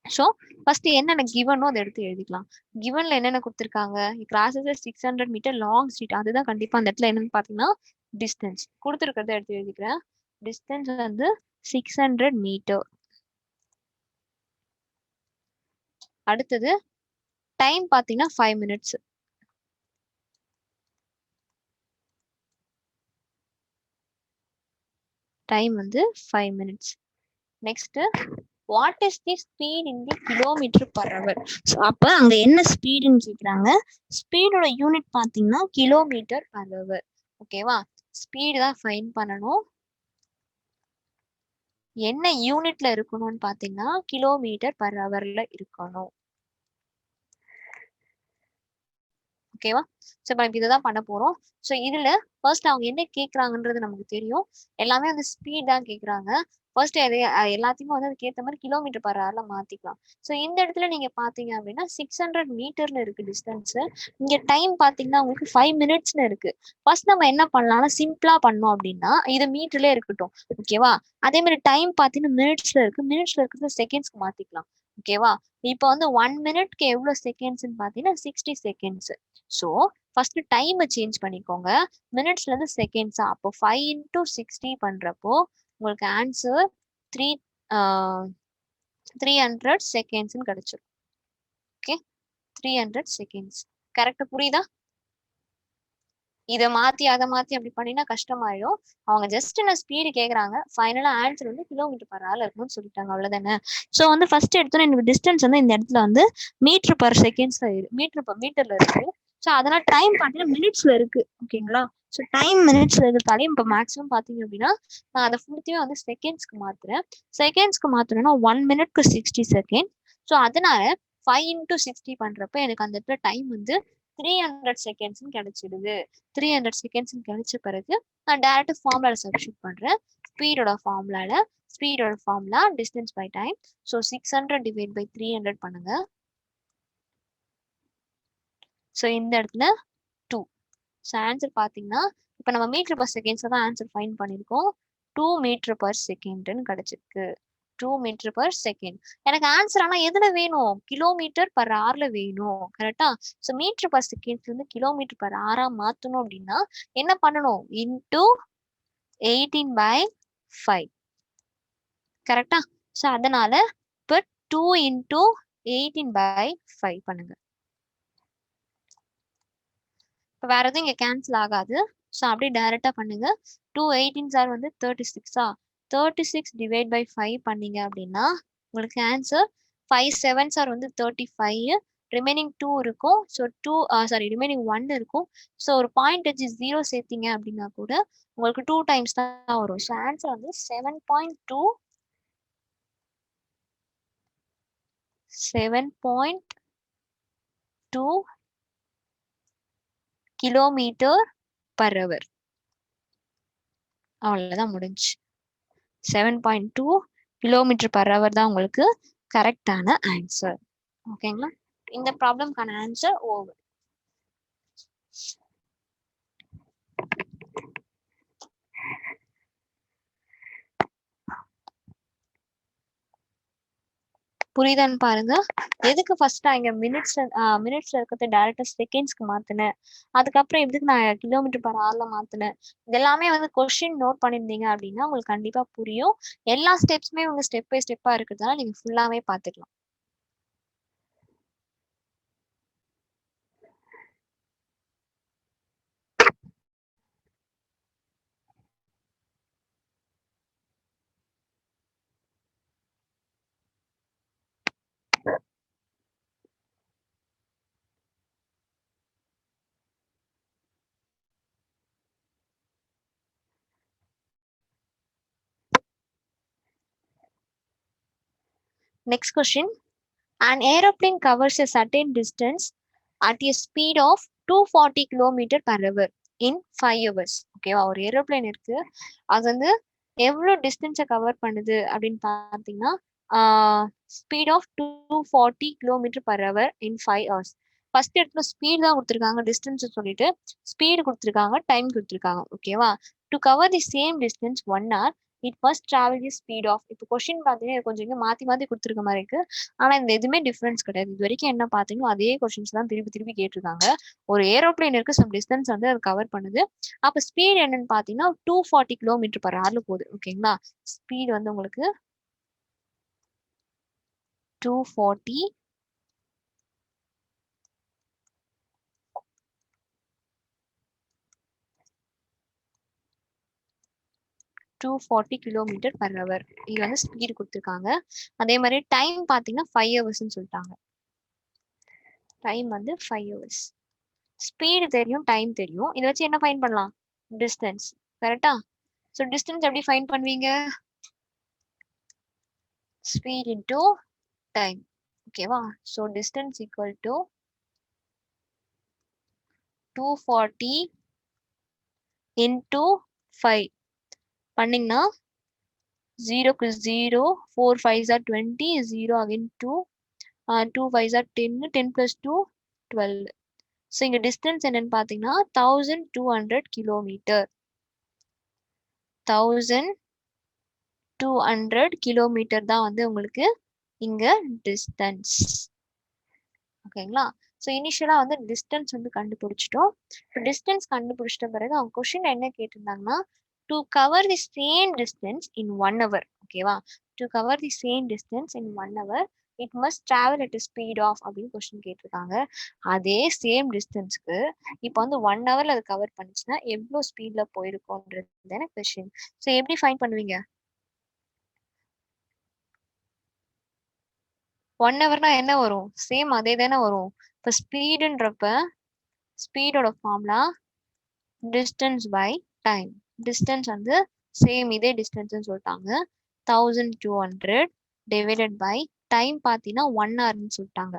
ஸோ ஃபர்ஸ்ட் என்னென்ன கிவனோ அதை எடுத்து எழுதிக்கலாம். கிவன்ல என்னென்ன கொடுத்துருக்காங்க, கிராசஸ் 600 மீட்டர் லாங் ஸ்ட்ரீட், அதுதான் கண்டிப்பா அந்த இடத்துல என்னன்னு பாத்தீங்கன்னா டிஸ்டன்ஸ் கொடுத்துருக்கிறத எடுத்து எழுதிக்கிறேன். டிஸ்டன்ஸ் வந்து 600 மீட்டர். அடுத்தது டைம் பாத்தீங்கன்னா 5 மினிட்ஸ். டைம் வந்து 5 minutes. Next what is the speed in the kilometre per hour. So அப்போ அங்க என்ன ஸ்பீடுன்னு கேட்குறாங்க. ஸ்பீடோட யூனிட் பார்த்தீங்கன்னா கிலோமீட்டர் பர் ஹவர். ஓகேவா. ஸ்பீடு தான் ஃபைன் பண்ணணும். என்ன யூனிட்ல இருக்கணும்னு பார்த்தீங்கன்னா கிலோமீட்டர் பர் ஹவர்ல இருக்கணும். ஓகேவா. ஸோ இப்போ இதை தான் பண்ண போறோம். ஸோ இதுல ஃபர்ஸ்ட் அவங்க என்ன கேட்குறாங்கன்றது நமக்கு தெரியும். எல்லாமே வந்து ஸ்பீட் தான் கேட்குறாங்க. ஃபர்ஸ்ட் எல்லாத்தையுமே வந்து அதுக்கேற்ற மாதிரி கிலோமீட்டர் பர் ஹவர்ல மாத்திக்கலாம். ஸோ இந்த இடத்துல நீங்க பாத்தீங்க அப்படின்னா 600 மீட்டர்ல இருக்கு டிஸ்டன்ஸ். இங்க டைம் பாத்தீங்கன்னா உங்களுக்கு 5 மினிட்ஸ்னு இருக்கு. ஃபர்ஸ்ட் நம்ம என்ன பண்ணலாம்னா சிம்பிளா பண்ணோம் அப்படின்னா இது மீட்டர்லயே இருக்கட்டும். ஓகேவா. அதே மாதிரி டைம் பாத்தீங்கன்னா மினிட்ஸ்ல இருக்கு. மினிட்ஸ்ல இருக்கிறது செகண்ட்ஸ்க்கு மாத்திக்கலாம். ஓகேவா. இப்போ வந்து 1 மினிட்க்கு எவ்வளவு செகண்ட்ஸ்ன்னு பாத்தீங்கன்னா 60 செகண்ட்ஸ். ஸோ ஃபர்ஸ்ட் டைமை சேஞ்ச் பண்ணிக்கோங்க. மினிட்ஸ்ல இருந்து செகண்ட்ஸா. அப்போ 5 இன்டூ 60 பண்றப்போ உங்களுக்கு ஆன்சர் 300 செகண்ட்ஸ்ன்னு கிடைச்சிடும். ஓகே. 300 செகண்ட்ஸ். கரெக்டா புரியுதா. இதை மாத்தி அதை மாத்தி அப்படி பண்ணினா கஷ்டமாயிடும். அவங்க ஜஸ்ட் என்ன ஸ்பீடு கேக்குறாங்க. ஃபைனலா ஆன்சர் வந்து கிலோமீட்டர் பர் ஹவர்ல இருக்கும்னு சொல்லிட்டாங்க. அவ்வளவுதானே. ஸோ வந்து ஃபர்ஸ்ட் எடுத்தோன்னே எனக்கு டிஸ்டன்ஸ் வந்து இந்த இடத்துல வந்து மீட்டர் பர் செகண்ட்ஸ்ல மீட்டர்ல இருக்கு. ஸோ அதனால டைம் பார்த்தீங்கன்னா மினிட்ஸ்ல இருக்கு. ஓகேங்களா. ஸோ டைம் மினிட்ஸ்ல இருக்கிறதாலே இப்போ மேக்ஸிமம் பார்த்தீங்க அப்படின்னா நான் அதை ஃபுல்லுமே வந்து செகண்ட்ஸ்க்கு மாத்துறேன். செகண்ட்ஸ்க்கு மாத்துறேன்னா 1 மினிட்க்கு 60 செகண்ட். ஸோ அதனால 5 இன்டூ 60 பண்றப்ப எனக்கு அந்த இடத்துல டைம் வந்து 300 செகண்ட்ஸ் கிடைச்சிடுது. 300 செகண்ட்ஸ் கிடைச்ச பிறகு நான் டைரக்ட் ஃபார்முலா சப்ஸ்டிட் பண்றேன். ஸ்பீடோட formula distance by time. So 600 divide by 300 பண்ணுங்க. ஸோ இந்த இடத்துல 2. ஸோ ஆன்சர் பார்த்தீங்கன்னா இப்போ நம்ம மீட்டர் பர் செகண்ட்ஸ் தான் ஆன்சர் ஃபைன் பண்ணியிருக்கோம். 2 மீட்டர் பர் செகண்ட்னு கிடைச்சிருக்கு. 2 மீட்டர் பர் செகண்ட். எனக்கு ஆன்சர் ஆனா எதுல வேணும், கிலோமீட்டர் பர் ஹவர்ல வேணும். கரெக்டா. ஸோ மீட்டர் பர் செகண்ட்ல இருந்து கிலோமீட்டர் பர் ஹவரா மாத்தணும் அப்படின்னா என்ன பண்ணணும், இன்டூ 18/5. கரெக்டா. ஸோ அதனால இப்போ 2 இன்டூ 18/5 பண்ணுங்க. இப்போ வேற எதுவும் இங்க கேன்சல் ஆகாது. ஸோ அப்படியே டைரக்டா பண்ணுங்க. 2 18 சார் வந்து 36ஆ. 36 டிவைட் பை 5 பண்ணீங்க அப்படின்னா உங்களுக்கு ஆன்சர் 5 7 சார் வந்து 35. ரிமைனிங் 2 இருக்கும். ஸோ ரிமைனிங் 1 இருக்கும். ஸோ ஒரு பாயிண்ட் வச்சு 0 சேர்த்தீங்க அப்படின்னா கூட உங்களுக்கு 2 டைம்ஸ் தான் வரும். ஸோ ஆன்சர் வந்து 7.2 கிலோமீட்டர் பர் ஹவர். அவ்வளவுதான் முடிஞ்சு. 7.2 கிலோமீட்டர் பர் ஹவர் தான் உங்களுக்கு கரெக்டான ஆன்சர். ஓகேங்களா. இந்த ப்ராப்ளம்க்கான ஆன்சர் ஓவர். புரியுதான்னு பாருங்க. எதுக்கு ஃபர்ஸ்ட் நான் இங்க மினிட்ஸ்ல இருக்கிறது டைரக்டா செகண்ட்ஸ்க்கு மாத்தினேன், அதுக்கப்புறம் எதுக்கு நான் கிலோமீட்டர் பர் ஹவர்ல மாத்தினேன், இதெல்லாமே வந்து கொஸ்டின் நோட் பண்ணிருந்தீங்க அப்படின்னா உங்களுக்கு கண்டிப்பா புரியும். எல்லா ஸ்டெப்ஸுமே உங்க ஸ்டெப் பை ஸ்டெப்பா இருக்கிறதுனால நீங்க ஃபுல்லாவே பாத்துக்கலாம். Next question. An aeroplane covers a certain distance at a speed of 240 km per hour in 5 hours. ஓகேவா, ஒரு ஏரோப்ளேன் இருக்கு, அது வந்து எவ்வளவு டிஸ்டன்ஸை கவர் பண்ணுது அப்படின்னு பார்த்தீங்கன்னா speed of 240 km/h in 5 hours. First இடத்துல ஸ்பீட் தான் கொடுத்துருக்காங்க, டிஸ்டன்ஸ் சொல்லிட்டு ஸ்பீடு கொடுத்துருக்காங்க, டைம் கொடுத்துருக்காங்க. ஓகேவா, to cover the same distance 1 hour it must travel the speed of. இப்போ கொஸ்டின் பார்த்தீங்கன்னா கொஞ்சம் இங்கே மாற்றி மாற்றி கொடுத்துருக்க மாதிரி இருக்கு, ஆனா இந்த எதுவுமே டிஃபரன்ஸ் கிடையாது. இது வரைக்கும் என்ன பாத்தீங்களோ அதே கொஸ்டின்ஸ் தான் திருப்பி திருப்பி கேட்டிருக்காங்க. ஒரு ஏரோப்ளேன் இருக்கு, சம் டிஸ்டன்ஸ் வந்து அது கவர் பண்ணுது, அப்ப ஸ்பீட் என்னன்னு பாத்தீங்கன்னா 240 km/h போகுது. ஓகேங்களா, ஸ்பீட் வந்து உங்களுக்கு 240 km/h. இது வந்து ஸ்பீடு கொடுத்துருக்காங்க. அதே மாதிரி டைம் பாத்தீங்கன்னா 5 ஹவர்ஸ்ன்னு சொல்லிட்டாங்க. டைம் வந்து 5 ஹவர்ஸ். ஸ்பீடு தெரியும், டைம் தெரியும், இதை வச்சு என்ன ஃபைண்ட் பண்ணலாம், டிஸ்டன்ஸ். கரெக்டா? ஸோ டிஸ்டன்ஸ் எப்படி ஃபைண்ட் பண்ணுவீங்க, speed into time. ஓகேவா, so distance equal to 240 into 5 பண்ணிங்கன்னா 0க்கு 0, 4 5s are 20, 0 again 2, 2 5s are 10, 10 plus 2 12. So இங்க டிஸ்டன்ஸ் என்னன்னு பார்த்தீங்கன்னா 1200 கிலோமீட்டர். 1200 கிலோமீட்டர் தான் வந்து உங்களுக்கு இங்க டிஸ்டன்ஸ். ஓகேங்களா, ஸோ இனிஷியலா வந்து டிஸ்டன்ஸ் வந்து கண்டுபிடிச்சிட்டோம். இப்போ டிஸ்டன்ஸ் கண்டுபிடிச்சிட்ட பிறகு அவங்க கொஸ்டின் என்ன கேட்டிருந்தாங்கன்னா to cover the same distance in 1 hour. ஓகேவா, to cover the same distance in 1 hour it must travel at speed of அப்படின்னு கொஸ்டின் கேட்டிருக்காங்க. அதே சேம் டிஸ்டன்ஸ்க்கு இப்போ வந்து 1 hourல அது கவர் பண்ணுச்சுன்னா எவ்வளோ ஸ்பீட்ல போயிருக்கோன்றது கொஸ்டின். ஸோ எப்படி ஃபைண்ட் பண்ணுவீங்க, 1 hourனா என்ன வரும், சேம் அதே தானே வரும். இப்போ ஸ்பீடுன்றப்ப ஸ்பீடோட formula distance by time. Distance வந்து சேம் இதே டிஸ்டன்ஸ்னு சொல்லிட்டாங்க, 1200 டிவைடட் பை டைம் பார்த்தீங்கன்னா 1 ஹவர்னு சொல்லிட்டாங்க.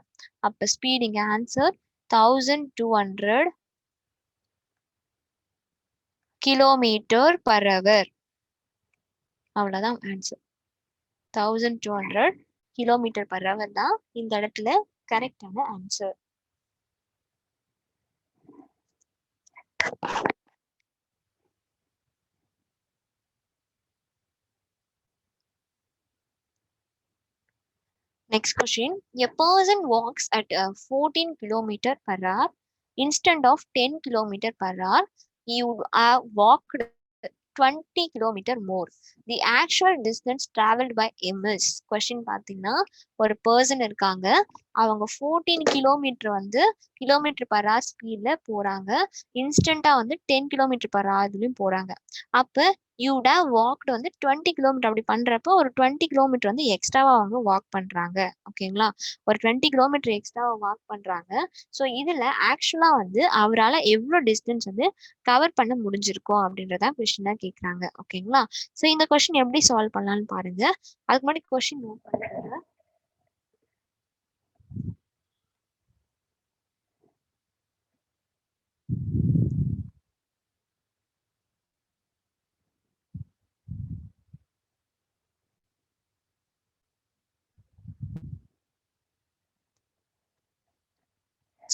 அப்போ ஸ்பீட் இங்கே ஆன்சர் 1200 km/h. அவ்வளோதான் ஆன்சர், 1200 km/h தான் இந்த இடத்துல கரெக்டான answer. Next question. A person walks at 14 km/h instead of 10 km/h. He would have walked 20 km more. The actual distance traveled by m is. Question பார்த்தீங்கன்னா ஒரு பர்சன் இருக்காங்க, அவங்க 14 கிலோமீட்டர் வந்து km/h ஸ்பீட்ல போறாங்க, இன்ஸ்டன்டா வந்து 10 km/h போறாங்க. அப்ப யூட் ஹேவ் வாக்டு வந்து 20 கிலோமீட்டர். அப்படி பண்றப்போ ஒரு 20 கிலோமீட்டர் வந்து எக்ஸ்ட்ராவா அவங்க வாக் பண்றாங்க. ஓகேங்களா, ஒரு 20 கிலோமீட்டர் எக்ஸ்ட்ராவா வாக் பண்றாங்க. ஸோ இதுல ஆக்சுவலா வந்து அவரால் எவ்வளோ டிஸ்டன்ஸ் வந்து கவர் பண்ண முடிஞ்சிருக்கும் அப்படின்றத கொஸ்டினா கேட்குறாங்க. ஓகேங்களா, ஸோ இந்த கொஸ்டின் எப்படி சால்வ் பண்ணலாம்னு பாருங்க. அதுக்கு முன்னாடி கொஸ்டின் நோட் பண்ணுங்க.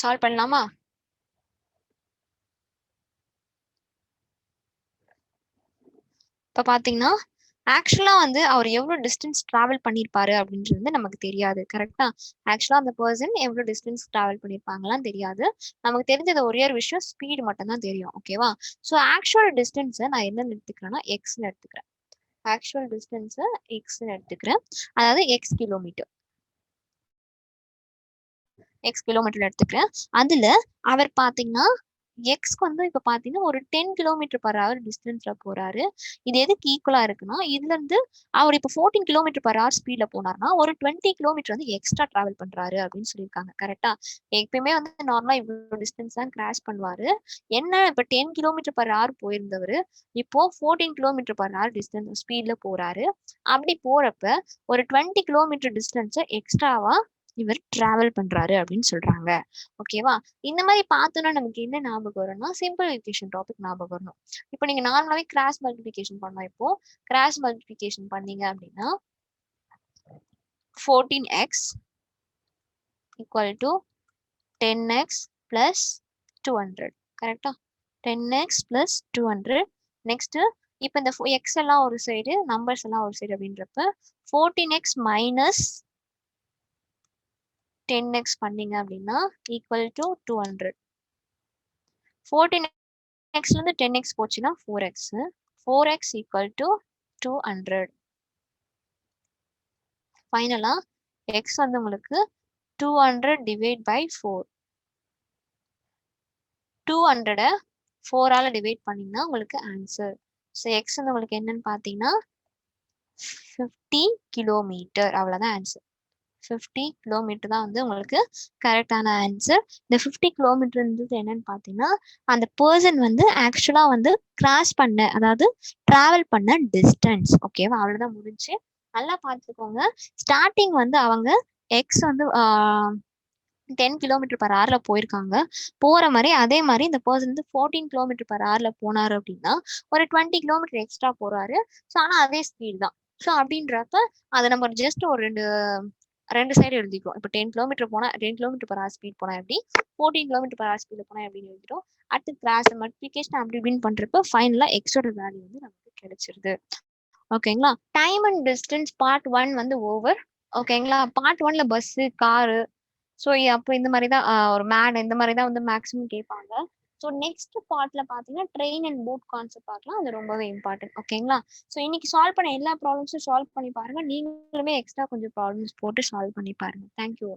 சால்வ் பண்ணலாமா? இப்ப பாத்தீங்கன்னா ஆக்சுவலா வந்து அவர் எவ்வளவு டிஸ்டன்ஸ் டிராவல் பண்ணிருப்பாரு அப்படின்றது நமக்கு தெரியாது. கரெக்டா? ஆக்சுவலா அந்த பர்சன் எவ்வளவு டிஸ்டன்ஸ் டிராவல் பண்ணிருப்பாங்கலாம் தெரியாது. நமக்கு தெரிஞ்சது ஒரே ஒரு விஷயம் ஸ்பீடு மட்டும் தான் தெரியும். ஓகேவா? சோ ஆக்சுவல் டிஸ்டன்ஸை நான் என்னன்னு எடுத்துக்கிறேன்னா எக்ஸ்ன்னு எடுத்துக்கிறேன். ஆக்சுவல் டிஸ்டன்ஸை எக்ஸ்ன்னு எடுத்துக்கிறேன். அதாவது எக்ஸ் கிலோமீட்டர். எக்ஸ் கிலோமீட்டர் எடுத்துக்கிறேன். அதுல அவர் பாத்தீங்கன்னா எக்ஸ்க்கு வந்து இப்ப பாத்தீங்கன்னா ஒரு 10 கிலோமீட்டர் பர் ஹவர் டிஸ்டன்ஸ்ல போறாரு. இது எதுக்கு ஈக்குவலா இருக்குன்னா இதுல இருந்து அவர் இப்ப 14 கிலோமீட்டர் பர் ஹவர் ஸ்பீட்ல போனார்னா ஒரு 20 கிலோமீட்டர் வந்து எக்ஸ்ட்ரா டிராவல் பண்றாரு அப்படின்னு சொல்லியிருக்காங்க. கரெக்டா? எப்பயுமே வந்து நார்மலா இவ்வளவு டிஸ்டன்ஸ் தான் கிராஸ் பண்ணுவாரு. என்ன இப்ப 10 கிலோமீட்டர் பர் ஹவர் போயிருந்தவர் இப்போ 14 கிலோமீட்டர் பர் ஹவர் டிஸ்டன்ஸ் ஸ்பீட்ல போறாரு. அப்படி போறப்ப ஒரு 20 கிலோமீட்டர் டிஸ்டன்ஸ் எக்ஸ்ட்ராவா இவர் டிராவல் பண்றாரு அப்படின்னு சொல்றாங்க. ஓகேவா? இந்த மாதிரி பார்த்தோம்னா நமக்கு என்ன ஞாபகம் வரும்னா சிம்பிளிஃபிகேஷன் டாபிக் ஞாபகம் வரணும். இப்போ நீங்க நார்மலாவே கிராஸ் மல்டிபிகேஷன் பண்ணோம். இப்போ கிராஸ் மல்டிபிகேஷன் பண்ணீங்க அப்படின்னா 14x equal to 10x plus 200. கரெக்டா? 10x plus 200. நெக்ஸ்ட் இப்போ இந்த எக்ஸ் எல்லாம் ஒரு சைடு நம்பர்ஸ் எல்லாம் ஒரு சைடு அப்படின்றப்ப 14x மைனஸ் 10x பண்ணீங்க அப்படின்னா ஈக்குவல் டு 200. 14x இருந்து 10x போச்சுன்னா 4x. 4x equal to 200. ஃபைனலா x வந்து உங்களுக்கு 200 டிவைட் பை 4. 200 4ஆல டிவைட் பண்ணீங்கன்னா உங்களுக்கு ஆன்சர். ஸோ x வந்து உங்களுக்கு என்னன்னு பார்த்தீங்கன்னா 50 கிலோமீட்டர். அவ்வளோதான் ஆன்சர். 50 கிலோமீட்டர் தான் வந்து உங்களுக்கு கரெக்டான ஆன்சர். இந்த 50 கிலோமீட்டர்ன்றது என்னன்னு பார்த்தீங்கன்னா அந்த பர்சன் வந்து ஆக்சுவலா வந்து கிராஸ் பண்ண அதாவது டிராவல் பண்ண டிஸ்டன்ஸ். ஓகேவா? அவ்வளோதான் முடிஞ்சு. நல்லா பார்த்துக்கோங்க. ஸ்டார்டிங் வந்து அவங்க எக்ஸ் வந்து 10 கிலோமீட்டர் பர் ஹவர்ல போயிருக்காங்க. போற மாதிரி அதே மாதிரி இந்த பர்சன் வந்து 14 கிலோமீட்டர் பர் ஹவர்ல போனாரு அப்படின்னா ஒரு 20 கிலோமீட்டர் எக்ஸ்ட்ரா போறாரு. ஸோ ஆனால் அதே ஸ்பீட் தான். ஸோ அப்படின்றப்ப அதை நம்ம ஜஸ்ட் ஒரு ரெண்டு சைடு எழுதிக்கிறோம். இப்போ 10 கிலோமீட்டர் போனா 10 கிலோமீட்டர் பர் ஹவர் ஸ்பீட் போனா எப்படி, 14 கிலோமீட்டர் பர் ஹவர் ஸ்பீட்ல போனா எப்படின்னு எழுதிட்டோம். அடுத்து கிராஸ் மல்டிபிகேஷன் அப்படி இப்படின்னு பண்றப்ப ஃபைனலா எக்ஸோட வேல்யூ வந்து நமக்கு கிடைச்சிருது. ஓகேங்களா? டைம் அண்ட் டிஸ்டன்ஸ் பார்ட் 1 வந்து ஓவர். ஓகேங்களா? பார்ட் 1ல பஸ் காரு ஸோ அப்போ இந்த மாதிரி தான் ஒரு மேட் இந்த மாதிரி தான் வந்து மேக்ஸிமம் கேட்பாங்க. ஸோ நெக்ஸ்ட் பார்ட்ல பார்த்தீங்கன்னா ட்ரெயின் அண்ட் போட் கான்செப்ட் பார்க்கலாம். அது ரொம்பவே இம்பார்ட்டன்ட். ஓகேங்களா? ஸோ இன்னைக்கு சால்வ் பண்ண எல்லா ப்ராப்ளம்ஸும் சால்வ் பண்ணி பாருங்க. நீங்களுமே எக்ஸ்ட்ரா கொஞ்சம் ப்ராப்ளம்ஸ் போட்டு சால்வ் பண்ணி பாருங்க. தேங்க்யூ.